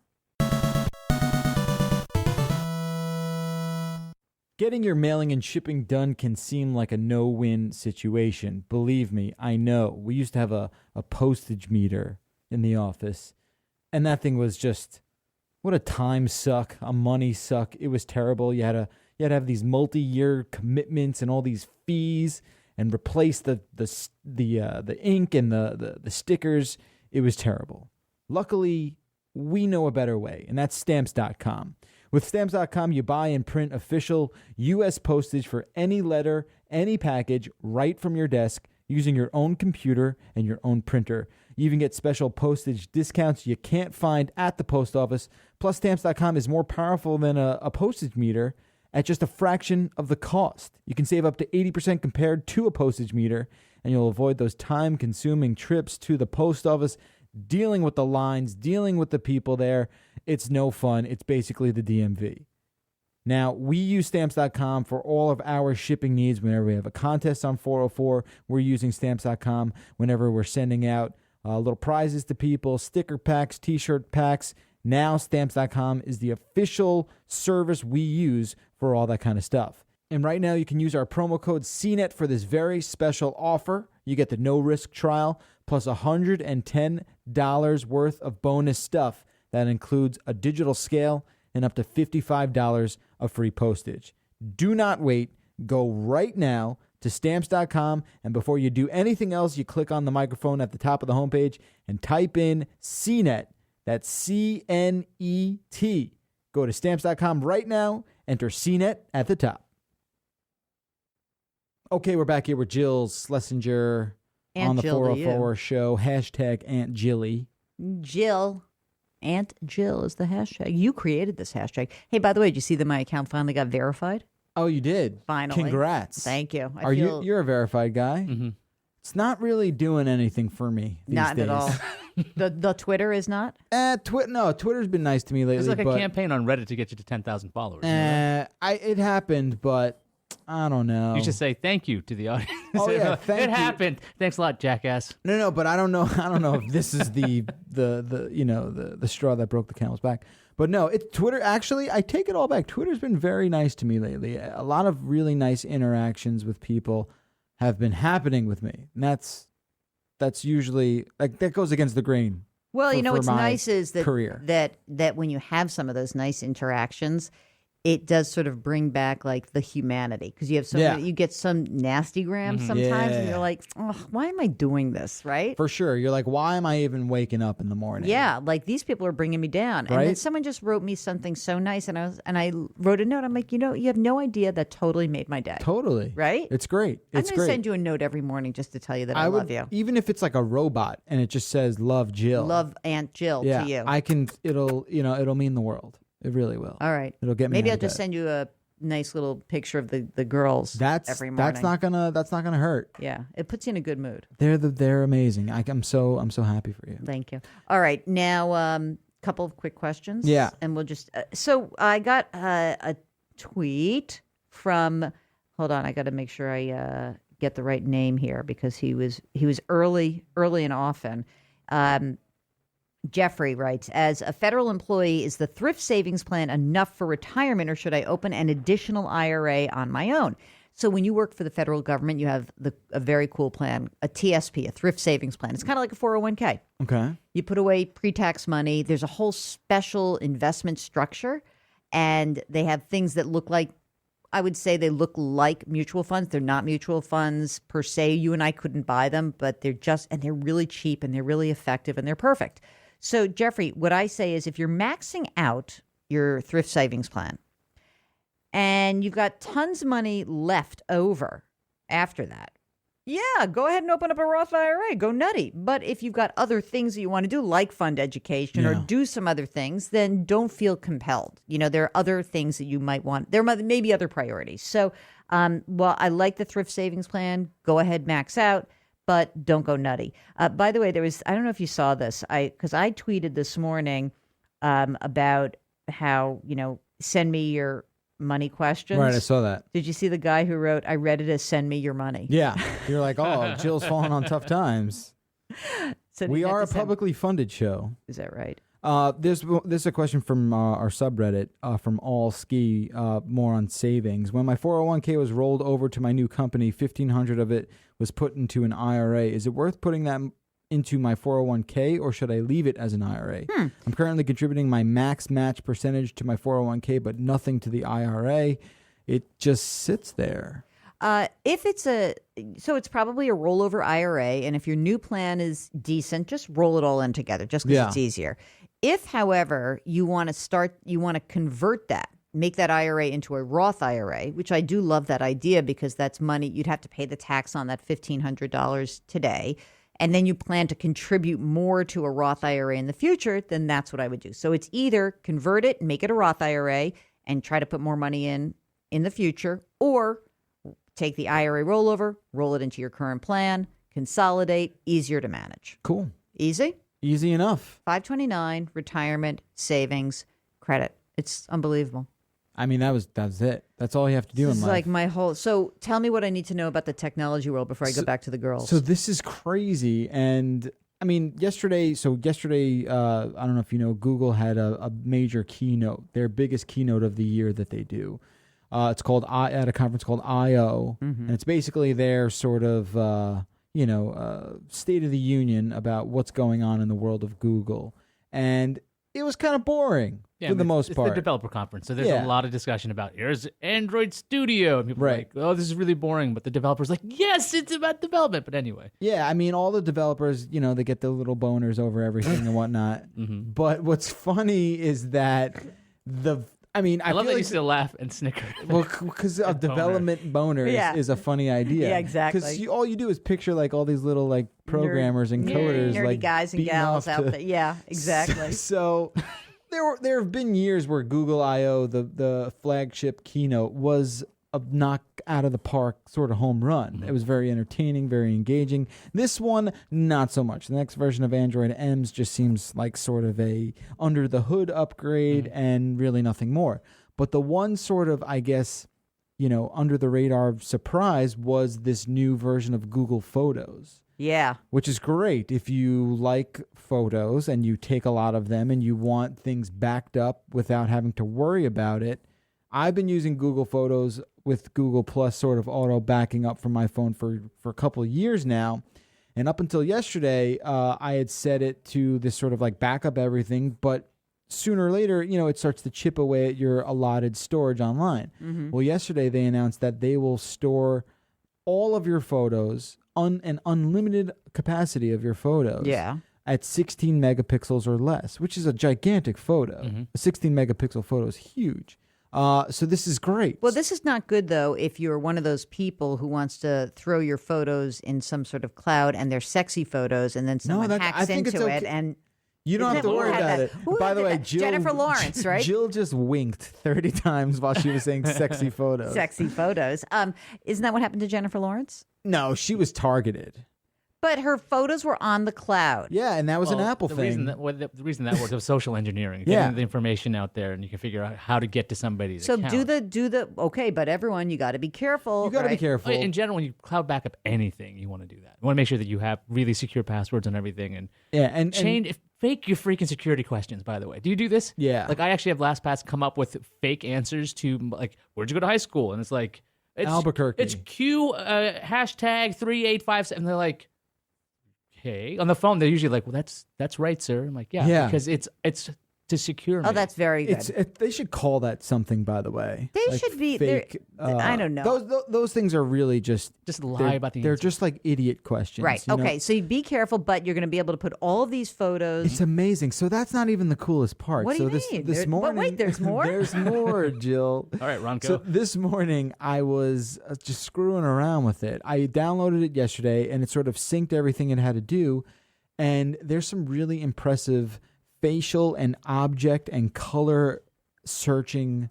Getting your mailing and shipping done can seem like a no-win situation. Believe me, I know. We used to have a postage meter in the office, and that thing was just, what a time suck, a money suck. It was terrible. You had to have these multi-year commitments and all these fees and replace the ink and the stickers. It was terrible. Luckily, we know a better way, and that's Stamps.com. With Stamps.com, you buy and print official U.S. postage for any letter, any package, right from your desk using your own computer and your own printer. You even get special postage discounts you can't find at the post office. Plus, Stamps.com is more powerful than a postage meter at just a fraction of the cost. You can save up to 80% compared to a postage meter, and you'll avoid those time-consuming trips to the post office, dealing with the lines, dealing with the people there. It's no fun. It's basically the DMV. Now, we use Stamps.com for all of our shipping needs. Whenever we have a contest on 404, we're using Stamps.com. Whenever we're sending out little prizes to people, sticker packs, T-shirt packs, now Stamps.com is the official service we use for all that kind of stuff. And right now, you can use our promo code CNET for this very special offer. You get the no-risk trial plus $110 worth of bonus stuff. That includes a digital scale and up to $55 of free postage. Do not wait. Go right now to Stamps.com, and before you do anything else, you click on the microphone at the top of the homepage and type in CNET. That's CNET. Go to Stamps.com right now. Enter CNET at the top. Okay, we're back here with Jill Schlesinger on the Jill to 404 show. Hashtag Aunt Jilly. Jill. Aunt Jill is the hashtag. You created this hashtag. Hey, by the way, did you see that my account finally got verified? Oh, you did? Finally. Congrats. Thank you. You're a verified guy? Mm-hmm. It's not really doing anything for me these Not days. at all. The Twitter is not? Twitter's been nice to me lately. There's like a but, campaign on Reddit to get you to 10,000 followers. You know? It happened, but I don't know. You should say thank you to the audience. Oh, yeah, thank it you. happened. Thanks a lot, jackass. No, but I don't know. I don't know if this is the straw that broke the camel's back. But no, Twitter. Actually, I take it all back. Twitter's been very nice to me lately. A lot of really nice interactions with people have been happening with me, and that's usually like that goes against the grain. Well, for what's my nice is that career. that when you have some of those nice interactions, it does sort of bring back like the humanity, because you have you get some nasty grams sometimes, and Yeah. you're like, oh, why am I doing this? Right? For sure, you're like, why am I even waking up in the morning? Yeah, like these people are bringing me down. And then Right? someone just wrote me something so nice, and I wrote a note. I'm like, you have no idea, that totally made my day. Totally. Right? It's great. It's I'm going to great. send you a note every morning just to tell you that I love you. Even if it's like a robot and it just says "Love Jill." Love Aunt Jill yeah, to you. I can. It'll mean the world. It really will. All right. It'll get me. Maybe out I'll of just bed. send you a nice little picture of the girls every morning. That's not gonna hurt. Yeah, it puts you in a good mood. They're amazing. I'm so happy for you. Thank you. All right, now couple of quick questions. Yeah. And we'll just so I got a tweet from. Hold on, I got to make sure I get the right name here, because he was early and often. Jeffrey writes, as a federal employee, is the thrift savings plan enough for retirement, or should I open an additional IRA on my own? So when you work for the federal government, you have a very cool plan, a TSP, a thrift savings plan. It's kind of like a 401k. Okay. You put away pre-tax money. There's a whole special investment structure, and they have things that look like I would say they look like mutual funds. They're not mutual funds per se. You and I couldn't buy them, but they're really cheap and they're really effective and they're perfect. So, Jeffrey, what I say is if you're maxing out your thrift savings plan and you've got tons of money left over after that, yeah, go ahead and open up a Roth IRA. Go nutty. But if you've got other things that you want to do, like fund education or do some other things, then don't feel compelled. There are other things that you might want. There may be other priorities. So, while I like the thrift savings plan, go ahead, max out, but don't go nutty. By the way, I don't know if you saw this, because I tweeted this morning about how, send me your money questions. Right, I saw that. Did you see the guy who wrote, I read it as send me your money? Yeah. You're like, oh, Jill's falling on tough times. So we are a publicly funded show. Is that right? There's a question from our subreddit from All Ski, more on savings. When my 401k was rolled over to my new company, 1,500 of it was put into an IRA. Is it worth putting that into my 401k, or should I leave it as an IRA? I'm currently contributing my max match percentage to my 401k, but nothing to the IRA. It just sits there. If it's it's probably a rollover IRA, and if your new plan is decent, just roll it all in together, just because it's easier. If, however, you want to convert that, make that IRA into a Roth IRA, which I do love that idea because that's money you'd have to pay the tax on that $1,500 today. And then you plan to contribute more to a Roth IRA in the future, then that's what I would do. So it's either convert it and make it a Roth IRA and try to put more money in the future, or take the IRA rollover, roll it into your current plan, consolidate, easier to manage. Cool. Easy? Easy enough. 529, retirement, savings, credit. It's unbelievable. I mean, that's it. That's all you have to do in life. This is like my whole... So tell me what I need to know about the technology world before I go back to the girls. So this is crazy. And I mean, yesterday, I don't know if you know, Google had a major keynote, their biggest keynote of the year that they do. It's called at a conference called I/O, and it's basically their sort of state of the union about what's going on in the world of Google. And it was kind of boring for the most part. It's the developer conference, so there's a lot of discussion about here's Android Studio, and people are like, oh, this is really boring, but the developer's like, yes, it's about development. But anyway, yeah, I mean, all the developers, they get the little boners over everything and whatnot. But what's funny is that I love that like you still laugh and snicker. Well, because a development boner is a funny idea. Yeah, exactly. Because all you do is picture like all these little like programmers and coders, nerdy like guys and gals out there. Yeah, exactly. So there have been years where Google I/O, the flagship keynote, was a knock out of the park sort of home run. It was very entertaining, very engaging. This one, not so much. The next version of Android M's just seems like sort of a under the hood upgrade and really nothing more. But the one sort of, I guess, under the radar surprise was this new version of Google Photos. Yeah. Which is great if you like photos and you take a lot of them and you want things backed up without having to worry about it. I've been using Google Photos with Google Plus sort of auto backing up from my phone for a couple of years now. And up until yesterday, I had set it to this sort of like backup everything. But sooner or later, it starts to chip away at your allotted storage online. Well, yesterday they announced that they will store all of your photos, an unlimited capacity of your photos. Yeah. At 16 megapixels or less, which is a gigantic photo. A 16 megapixel photo is huge. So this is great. Well, this is not good, though, if you're one of those people who wants to throw your photos in some sort of cloud and they're sexy photos and then someone hacks into it and... You don't have to worry about it. By the way, Jennifer Lawrence, right? Jill just winked 30 times while she was saying sexy photos. Sexy photos. Isn't that what happened to Jennifer Lawrence? No, she was targeted. But her photos were on the cloud. Yeah, and that was an Apple thing. The reason that worked was social engineering. Getting the information out there, and you can figure out how to get to somebody's account. do the okay, but everyone, you got to be careful. You got to be careful. In general, when you cloud backup anything, you want to do that. You want to make sure that you have really secure passwords and everything, and fake your freaking security questions. By the way, do you do this? Yeah. Like I actually have LastPass come up with fake answers to like, where'd you go to high school? And it's like Albuquerque. It's Q hashtag 3857. And they're like. Okay. On the phone, they're usually like, "Well, that's right, sir." I'm like, "Yeah," because it's to secure me. Oh, that's very good. They should call that something, by the way. They should be fake. I don't know. Those things are really just lie about the They're answer. just like idiot questions. Right. Okay. So you be careful, but you're going to be able to put all of these photos. It's amazing. So that's not even the coolest part. What do you mean? This morning. But wait, there's more? There's more, Jill. All right, Ron, go. So this morning I was just screwing around with it. I downloaded it yesterday, and it sort of synced everything it had to do. And there's some really impressive facial and object and color searching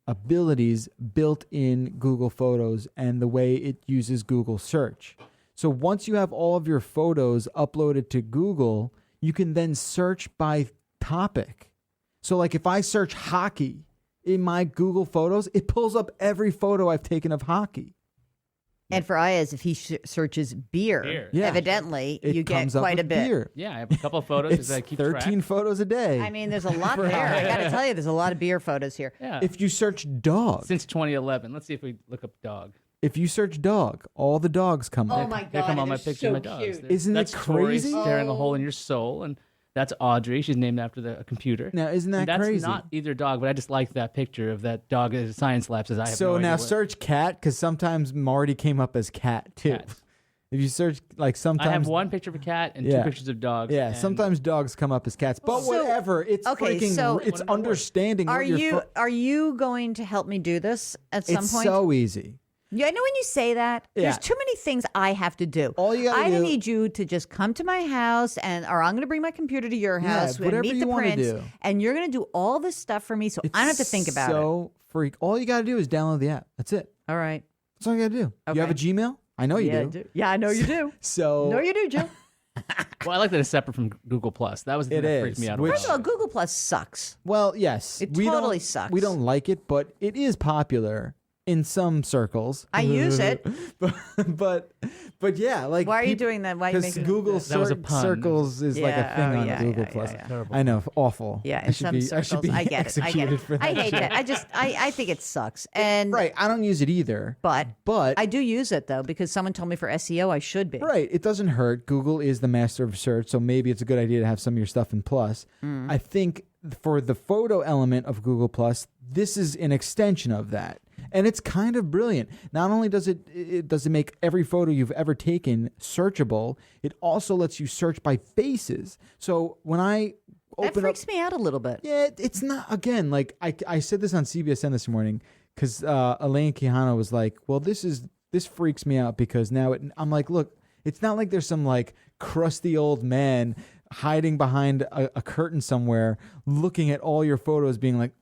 abilities built in Google Photos and the way it uses Google search. So once you have all of your photos uploaded to Google, you can then search by topic. So like if I search hockey in my Google Photos, it pulls up every photo I've taken of hockey. And for Ayaz, if he searches beer, Yeah. evidently It you get comes up quite a with bit. beer. Yeah, I have a couple of photos It's that I keep 13 track. photos a day. I mean, there's a lot there. I got to tell you, there's a lot of beer photos here. Yeah. If you search dog, Since 2011. Let's see if we look up dog. if you search dog, all the dogs come Oh up. my God! Here come all my it is pictures so of my dogs. cute. There- Isn't it that's Tori crazy? staring a hole in your soul, and that's Audrey. She's named after a computer. Now, isn't that And that's crazy? not either dog, but I just like that picture of that dog as a science lab says I have So no now idea what- search cat, because sometimes Marty came up as cat too. Cat. If you search, like sometimes I have one picture of a cat and Yeah. two pictures of dogs. Yeah, and sometimes dogs come up as cats, but So- whatever. It's okay, freaking. so- It's understanding. Are what your you are you going to help me do this at some It's point? so easy. Yeah, I know when you say that, Yeah. there's too many things I have to do. All you gotta I do- need you to just come to my house, or I'm going to bring my computer to your Yeah, house and whatever meet you the wanna prince, do. and you're going to do all this stuff for me, so I don't have to think about it. So freak. All you got to do is download the app. That's it. All right. That's all you got to do. You have a Okay. Gmail? I know you Yeah, I do. do. Yeah, I know you do. So No, you do, Joe. Well, I like that it's separate from Google Plus. That was the It thing that is, freaked me out. which- First of all, Google Plus sucks. Well, yes, It we totally don't, sucks. We don't like it, but it is popular in some circles. I use it. but yeah, like Why are you doing that? Why are you Because making Google That was a pun. circles is like a Yeah, thing oh, on yeah, Google yeah, Plus. yeah, yeah. Terrible. I know, awful. Yeah, in I should some be, circles, I should be I get it. I executed get for it. that. I hate it. I think it sucks. And Right, I don't use it either. but But I do use it though because someone told me for SEO I should be. right, it doesn't hurt. Google is the master of search, so maybe it's a good idea to have some of your stuff in Plus. I think for the photo element of Google Plus, this is an extension of that. And it's kind of brilliant. Not only does it make every photo you've ever taken searchable, it also lets you search by faces. So when I That open up freaks me out a little bit. yeah, it's not, again, like I said this on CBSN this morning because Elaine Quijano was like, well, this freaks me out because now I'm like, look, it's not like there's some like crusty old man hiding behind a curtain somewhere looking at all your photos being like,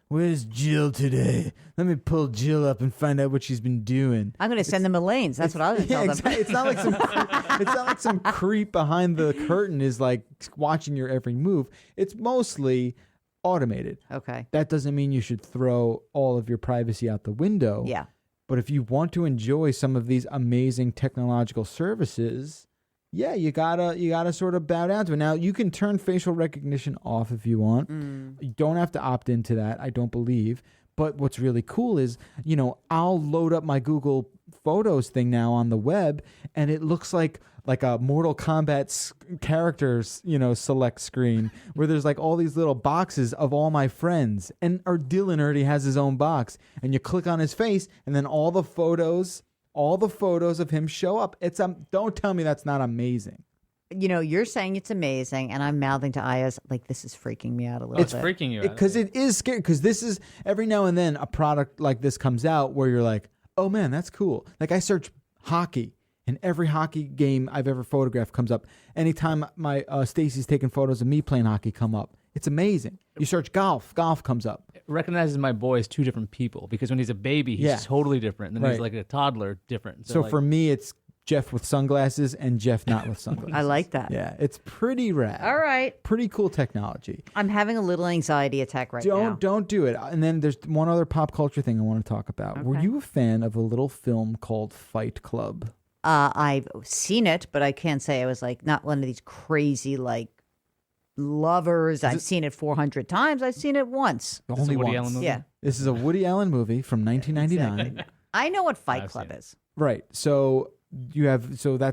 where's Jill today? Let me pull Jill up and find out what she's been doing. I'm going to send them Elaine's. That's what I was going to Yeah, tell exactly. them. It's not like some creep behind the curtain is like watching your every move. It's mostly automated. Okay. That doesn't mean you should throw all of your privacy out the window. Yeah. But if you want to enjoy some of these amazing technological services, yeah, you gotta sort of bow down to it. Now you can turn facial recognition off if you want. You don't have to opt into that, I don't believe. But what's really cool is, I'll load up my Google Photos thing now on the web, and it looks like a Mortal Kombat characters, select screen where there's like all these little boxes of all my friends, and or Dylan already has his own box, and you click on his face, and then all the photos of him show up. Don't tell me that's not amazing. You're saying it's amazing, and I'm mouthing to Ayaz like this is freaking me out a little It's bit. freaking you out. Because it is scary. Because this is every now and then a product like this comes out where you're like, oh man, that's cool. Like I search hockey, and every hockey game I've ever photographed comes up. Anytime my Stacy's taking photos of me playing hockey come up. It's amazing. You search golf comes up. It recognizes my boy as two different people because when he's a baby, he's totally different. And then he's Right. like a toddler, different. So like, for me, it's Jeff with sunglasses and Jeff not with sunglasses. I like that. Yeah, it's pretty rad. All right. Pretty cool technology. I'm having a little anxiety attack right now. Don't do it. And then there's one other pop culture thing I want to talk about. Were Okay. you a fan of a little film called Fight Club? I've seen it, but I can't say I was like not one of these crazy like lovers. I've seen it 400 times. I've seen it once. This is a Only Woody once. Allen movie? Yeah. This is a Woody Allen movie from 1999. I know what Fight I've Club seen it. is. Right. So you have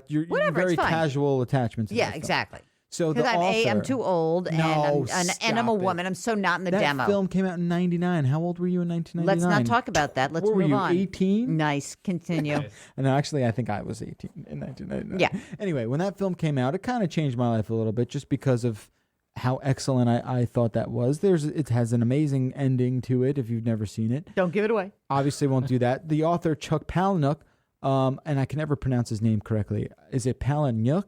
you're Whatever, very it's fine. casual attachments. and Yeah, that stuff. exactly. So the Because author, I'm too old, and No, and I'm a stop it. woman. I'm so not in the that demo. film came out in 99. How old were you in 1999? Let's not talk about that. Let's What were move you, on. 18? Nice. Continue. And actually, I think I was 18 in 1999. Yeah. Anyway, when that film came out, it kind of changed my life a little bit just because of how excellent I thought that was. It has an amazing ending to it if you've never seen it. Don't give it away. Obviously, won't do that. The author, Chuck Palahniuk, and I can never pronounce his name correctly. Is it Palahniuk?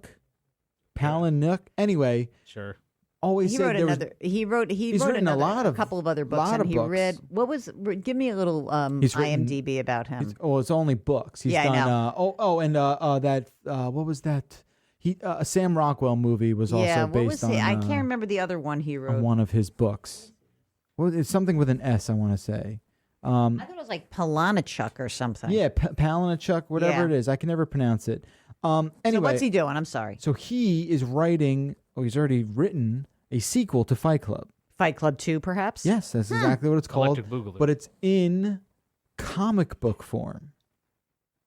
Palahniuk? Anyway. Sure. Always He said wrote there another. He wrote written a couple of other books, and he books. read. What was? Give me a little He's written- IMDb about him. It's only books. He's Yeah, I done. know. That what was that? A Sam Rockwell movie was also Yeah, what based was on. he? I can't remember the other one he on wrote. one of his books. Well, it's something with an S. I want to say. I thought it was like Palahniuk or something. Yeah, Palahniuk, whatever Yeah. it is. I can never pronounce it. Anyway, So what's he doing? I'm sorry. So he is writing. Oh, he's already written a sequel to Fight Club. Fight Club 2, perhaps. Yes, that's exactly what it's called. Electric Boogaloo. But it's in comic book form.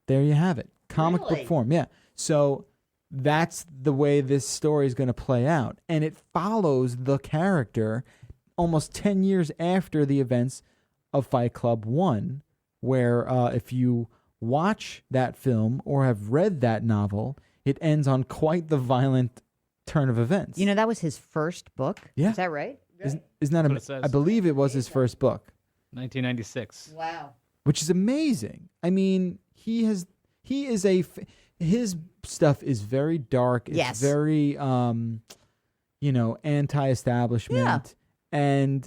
There you have it. Comic Really? book form. Yeah. So that's the way this story is going to play out. And it follows the character almost 10 years after the events of Fight Club 1, where if you watch that film or have read that novel, it ends on quite the violent turn of events. You know, that was his first book. Yeah. Is that right? Isn't that That's what it says. I believe it was his first book. 1996. Wow. Which is amazing. I mean, his stuff is very dark. It's Yes. very anti-establishment. Yeah. And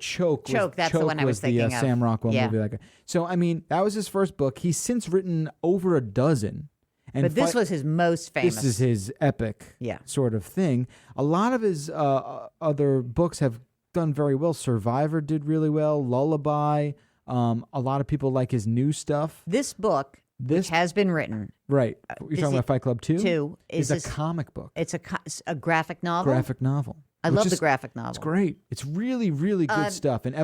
Choke. Choke, that's the one I was thinking of. Sam Rockwell Yeah. movie. So I mean, that was his first book. He's since written over a dozen. And But this was his most famous. This is his epic Yeah. sort of thing. A lot of his other books have done very well. Survivor did really well. Lullaby. A lot of people like his new stuff. This book, which has been written, Right. You're talking about Fight Club 2? 2, It's is a comic book. It's a graphic novel. Graphic novel. I which love the is- graphic novel. It's great. It's really, really good stuff. And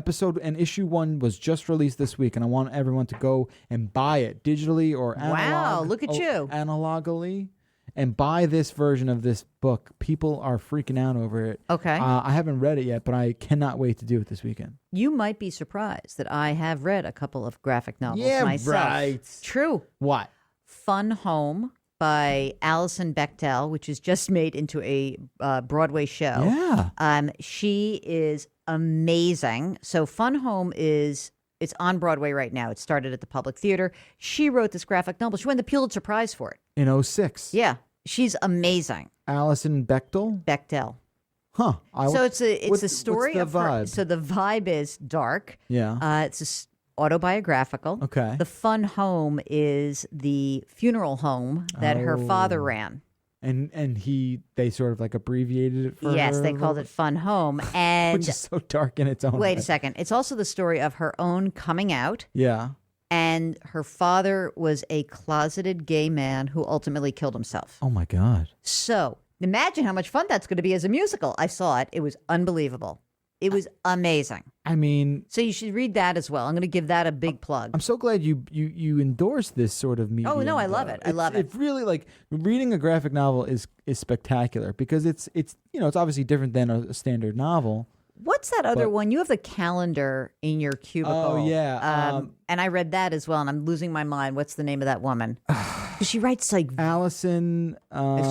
issue 1 was just released this week, and I want everyone to go and buy it digitally or Wow, look at you. analogically, and buy this version of this book. People are freaking out over it. Okay. I haven't read it yet, but I cannot wait to do it this weekend. You might be surprised that I have read a couple of graphic novels Yeah, myself. right. True. What? Fun Home by Alison Bechdel, which is just made into a Broadway show. Yeah. She is amazing. So Fun Home it's on Broadway right now. It started at the Public Theater. She wrote this graphic novel. She won the Pulitzer Prize for it. In 2006. Yeah. She's amazing. Alison Bechdel? Bechdel. Huh. So it's a what's story the of her. vibe? So the vibe is dark. Yeah. It's autobiographical. Okay. The Fun Home is the funeral home that her father ran. And they sort of like abbreviated it for Yes, her they a called little it Fun Home. And which is so dark in its own wait a way. second. It's also the story of her own coming out. Yeah. And her father was a closeted gay man who ultimately killed himself. Oh my God. So imagine how much fun that's going to be as a musical. I saw it. It was unbelievable. It was amazing. I mean, So you should read that as well. I'm going to give that a big plug. I'm so glad you endorse this sort of medium. Oh, no, I love it. I love it. It's really like reading a graphic novel is spectacular because it's it's obviously different than a standard novel. What's that other But- one? You have the calendar in your cubicle. Oh, yeah, and I read that as well, and I'm losing my mind. What's the name of that woman? She writes like. Allison.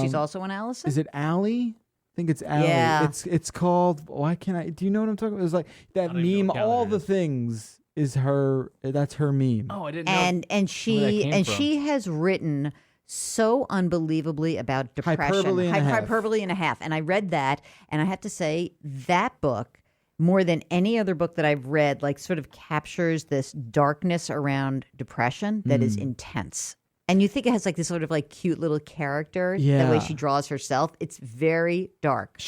She's also an Allison. Is it Allie? I think it's Allie. Yeah. It's called. Why can't I? Do you know what I'm talking about? It's like that I don't even know meme. what All calendar the it is. things is her. That's her meme. Oh, I didn't know. and where that came from. she has written so unbelievably about depression. Hyperbole and a half. Hyperbole and a half. And I read that, and I have to say that book, more than any other book that I've read, like sort of captures this darkness around depression that is intense. And you think it has like this sort of like cute little character, the way Yeah. she draws herself. It's very dark.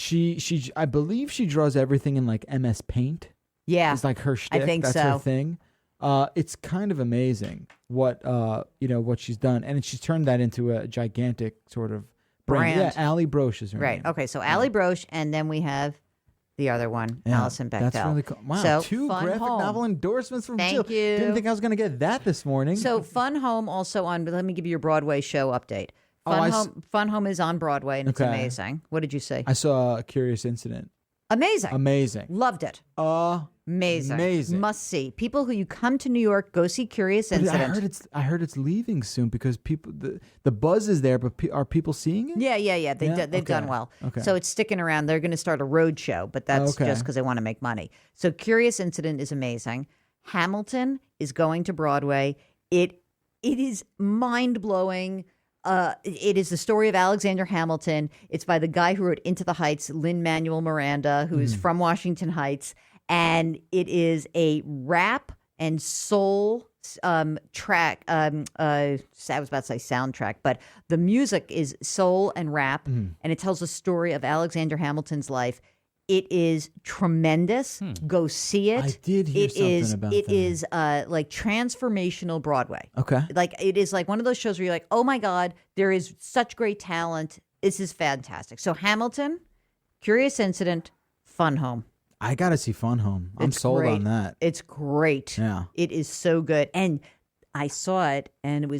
I believe she draws everything in like MS Paint. Yeah. It's like her shtick. think That's so. her thing. It's kind of amazing what what she's done, and she's turned that into a gigantic sort of brand. Brand. Yeah, Allie Broche is her Right. name. Okay. So Allie Broche, and then we have the other one, Yeah, Alison Bechdel. That's really cool. Wow, So, 2 Fun graphic Home. novel endorsements from Thank Jill. you. Didn't think I was going to get that this morning. So Fun Home also on, but let me give you your Broadway show update. Fun Home is on Broadway, and it's amazing. What did you say? I saw A Curious Incident. Amazing. Loved it. Amazing. Must see. People who you come to New York, go see Curious Incident. I heard it's leaving soon because people the buzz is there, but are people seeing it? Yeah. They've done well. Okay. So it's sticking around. They're going to start a road show, but that's just because they want to make money. So Curious Incident is amazing. Hamilton is going to Broadway. It is mind blowing. It is the story of Alexander Hamilton. It's by the guy who wrote Into the Heights, Lin-Manuel Miranda, who is from Washington Heights. And it is a rap and soul track. I was about to say soundtrack, but the music is soul and rap. And it tells the story of Alexander Hamilton's life. It is tremendous. Go see it. I did hear something about that. It is like transformational Broadway. Okay. Like it is like one of those shows where you're like, oh my God, there is such great talent. This is fantastic. So Hamilton, Curious Incident, Fun Home. I got to see Fun Home. I'm sold on that. It's great. Yeah. It is so good. And I saw it and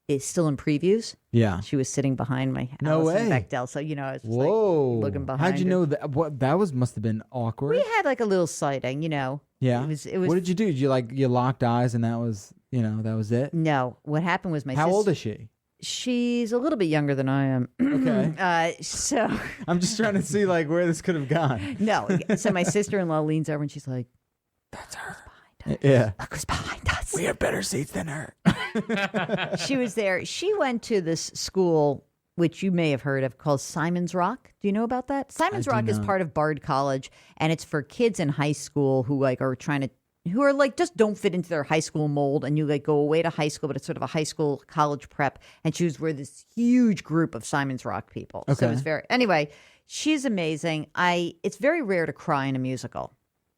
it's still in previews. Yeah. She was sitting behind my No Alison way. Bechdel. So, I was just looking behind How'd you her. know that? Must have been awkward. We had like a little sighting, Yeah. It was. What did you do? Did you locked eyes and that was it? No. What happened was How old is she? She's a little bit younger than I am. Okay. So I'm just trying to see like where this could have gone. No. So my sister-in-law leans over and she's like, "That's her." Yeah. Look who's behind us. We have better seats than her. She was there. She went to this school, which you may have heard of, called Simon's Rock. Do you know about that? Simon's Rock is part of Bard College, and it's for kids in high school who just don't fit into their high school mold, and you like go away to high school, but it's sort of a high school college prep. And she was with this huge group of Simon's Rock people. Okay. So it was anyway, she's amazing. It's very rare to cry in a musical,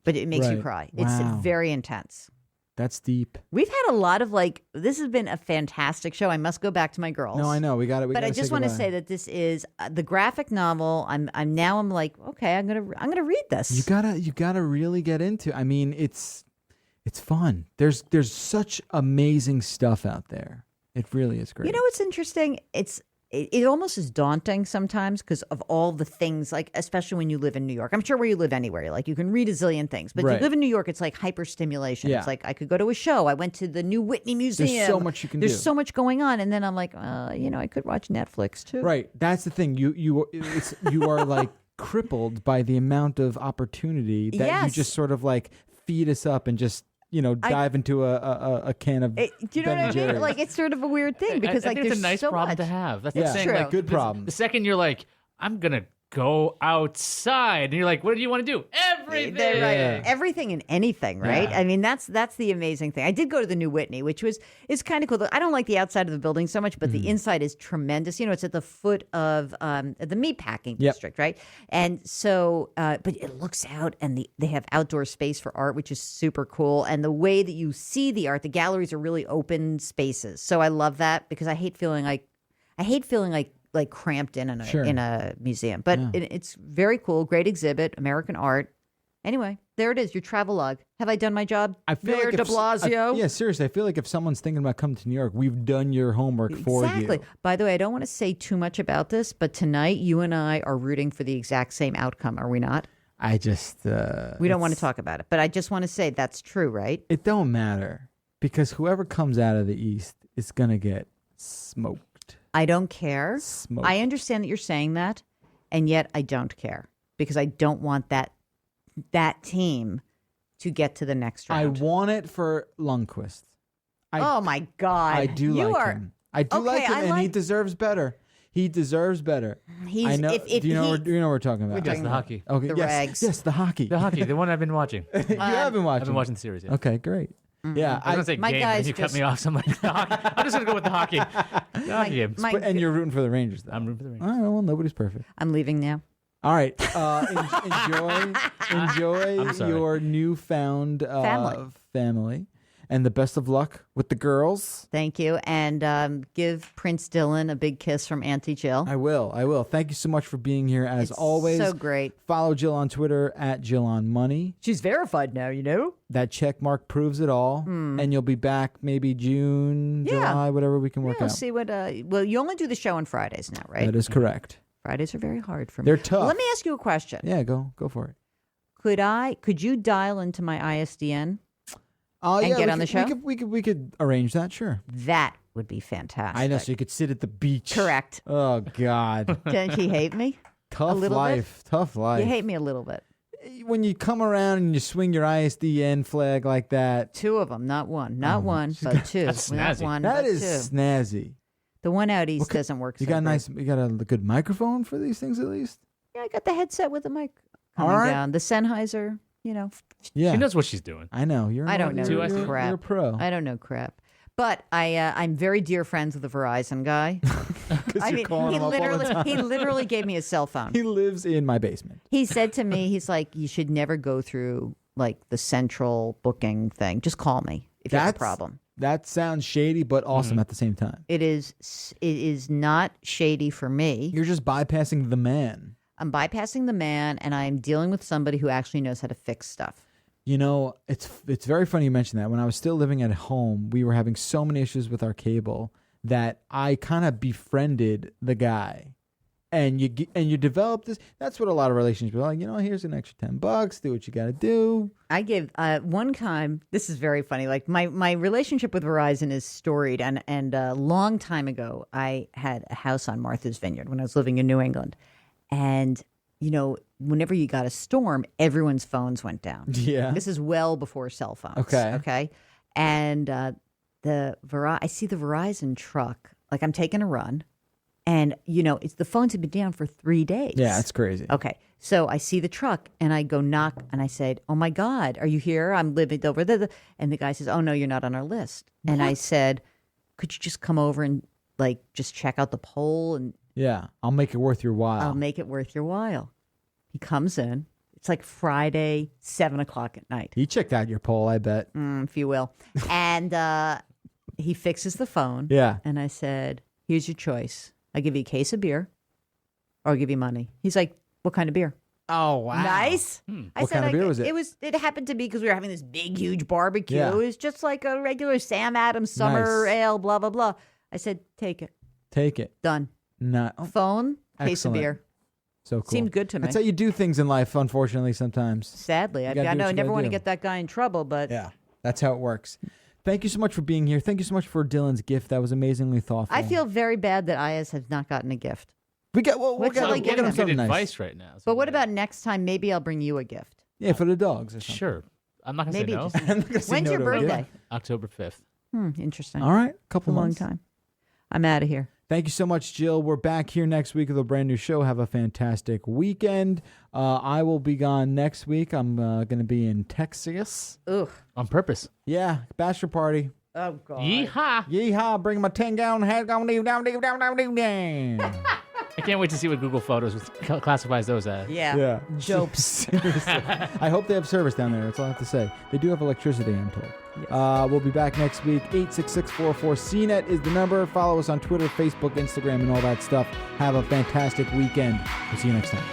but it makes you cry. Wow. It's very intense. That's deep. We've had a lot of this has been a fantastic show. I must go back to my girls. No, I know. We got it. But I just want to say that this is the graphic novel. I'm like, okay, I'm gonna read this. You gotta really get into. I mean, it's fun. There's such amazing stuff out there. It really is great. You know what's interesting? It almost is daunting sometimes because of all the things, like especially when you live in New York. I'm sure where you live anywhere, like you can read a zillion things, but you live in New York, it's like hyper stimulation. Yeah. It's like I could go to a show. I went to the new Whitney Museum. There's so much you can do. There's so much going on, and then I'm like, I could watch Netflix too. Right. That's the thing. You are like crippled by the amount of opportunity that you just sort of like feed us up and just dive into a can of. Do you know what I mean? Like it's sort of a weird thing because I think there's it's a nice so problem much. to have. That's It's the thing. true. Like, good problem. The second you're like, I'm gonna go outside, and you're like, what do you want to do? Everything. They're right. Everything and anything, right? Yeah. I mean, that's the amazing thing. I did go to the new Whitney, which is kind of cool. I don't like the outside of the building so much, but the inside is tremendous. It's at the foot of the meatpacking district, right? And so, but it looks out, and they have outdoor space for art, which is super cool. And the way that you see the art, the galleries are really open spaces. So I love that because I hate feeling like cramped in a museum. But it's very cool. Great exhibit, American art. Anyway, there it is, your travel log. Have I done my job? I feel Mayor like de Blasio. Yeah, seriously. I feel like if someone's thinking about coming to New York, we've done your homework for you. Exactly. By the way, I don't want to say too much about this, but tonight you and I are rooting for the exact same outcome, are we not? I just... we don't want to talk about it, but I just want to say that's true, right? It don't matter because whoever comes out of the East is going to get smoked. I don't care. Smoked. I understand that you're saying that, and yet I don't care because I don't want that team to get to the next round. I want it for Lundqvist. Oh my God! I do like him. I do like him, and he deserves better. He deserves better. I know. Do you know what we're talking about? Yes, the hockey. Okay. The Yes, the hockey. The hockey, the one I've been watching. You have been watching. I've been watching the series. Yeah. Okay, great. Yeah, I was going to say my game, guys and you cut just- me off. So I'm like, the hockey. I'm just going to go with the hockey. The hockey game. and you're rooting for the Rangers, though. I'm rooting for the Rangers. All right, well, nobody's perfect. I'm leaving now. All right, enjoy I'm sorry. your newfound family. And the best of luck with the girls. Thank you. And give Prince Dylan a big kiss from Auntie Jill. I will. Thank you so much for being here as always. So great. Follow Jill on Twitter at JillOnMoney. She's verified now, you know? That check mark proves it all. And you'll be back maybe June, July, whatever we can work We'll out. see what. Well, you only do the show on Fridays now, right? That is correct. Fridays are very hard for me. They're tough. Well, let me ask you a question. Yeah, go for it. Could you dial into my ISDN? And get on the show? We could arrange that, sure. That would be fantastic. I know, so you could sit at the beach. Correct. Oh, God. Don't you hate me? Tough life. You hate me a little bit. When you come around and you swing your ISDN flag like that. 2 of them, not one. Not one, but 2. That's Not snazzy. one, That but is 2. snazzy. The one out east doesn't work so You got great. you got a good microphone for these things at least? Yeah, I got the headset with the mic All coming right. down. The Sennheiser, Yeah. She knows what she's doing. I know. I don't know You're crap. a pro. I don't know crap. But I'm very dear friends with the Verizon guy. I mean, he literally gave me his cell phone. He lives in my basement. He said to me, he's like, you should never go through like the central booking thing. Just call me if you have a problem. That sounds shady, but awesome at the same time. It is not shady for me. You're just bypassing the man. I'm bypassing the man, and I'm dealing with somebody who actually knows how to fix stuff. You know, it's very funny you mentioned that. When I was still living at home, we were having so many issues with our cable that I kind of befriended the guy. And you develop this. That's what a lot of relationships are like. Here's an extra $10. Do what you got to do. I gave one time. This is very funny. Like my relationship with Verizon is storied, and a long time ago, I had a house on Martha's Vineyard when I was living in New England, and whenever you got a storm, everyone's phones went down. Yeah. This is well before cell phones. Okay. And I see the Verizon truck. Like I'm taking a run. And, the phones have been down for 3 days. Yeah, it's crazy. Okay. So I see the truck and I go knock and I said, oh, my God, are you here? I'm living over there. And the guy says, oh, no, you're not on our list. And I said, could you just come over and just check out the pole? And Yeah, I'll make it worth your while. I'll make it worth your while. He comes in. It's like Friday, 7:00 at night. He checked out your poll, I bet. If you will. And he fixes the phone. Yeah. And I said, here's your choice. I'll give you a case of beer or I'll give you money. He's like, what kind of beer? Oh, wow. Nice. What kind of beer was it? It happened to be because we were having this big, huge barbecue. Yeah. It was just like a regular Sam Adams summer Nice. ale, blah, blah, blah. I said, take it. Take it. Done. Phone, case Excellent. of beer. So cool. Seemed good to me. That's how you do things in life, unfortunately, sometimes. Sadly. I gotta do know what I you never gotta want to do. get that guy in trouble, but Yeah, that's how it works. Thank you so much for being here. Thank you so much for Dylan's gift. That was amazingly thoughtful. I feel very bad that Ayaz has not gotten a gift. we got well, What we're shall I gonna give get him him? Good something nice. advice right now. But what about next time? Maybe I'll bring you a gift. Yeah, for the dogs or something. Sure. I'm not going to say Maybe no. just- I'm not gonna say When's no your to a gift. birthday? October 5th. Interesting. All right, It's couple a long months. time. I'm out of here. Thank you so much, Jill. We're back here next week with a brand new show. Have a fantastic weekend. I will be gone next week. I'm going to be in Texas. Ugh. On purpose. Yeah, bachelor party. Oh, God. Yeehaw. Yeehaw, bring my 10-gallon hat, down. I can't wait to see what Google Photos classifies those as. Yeah. Yeah. Jokes. Seriously. I hope they have service down there. That's all I have to say. They do have electricity, I'm told. Yes. We'll be back next week. 866-44-CNET is the number. Follow us on Twitter, Facebook, Instagram, and all that stuff. Have a fantastic weekend. We'll see you next time.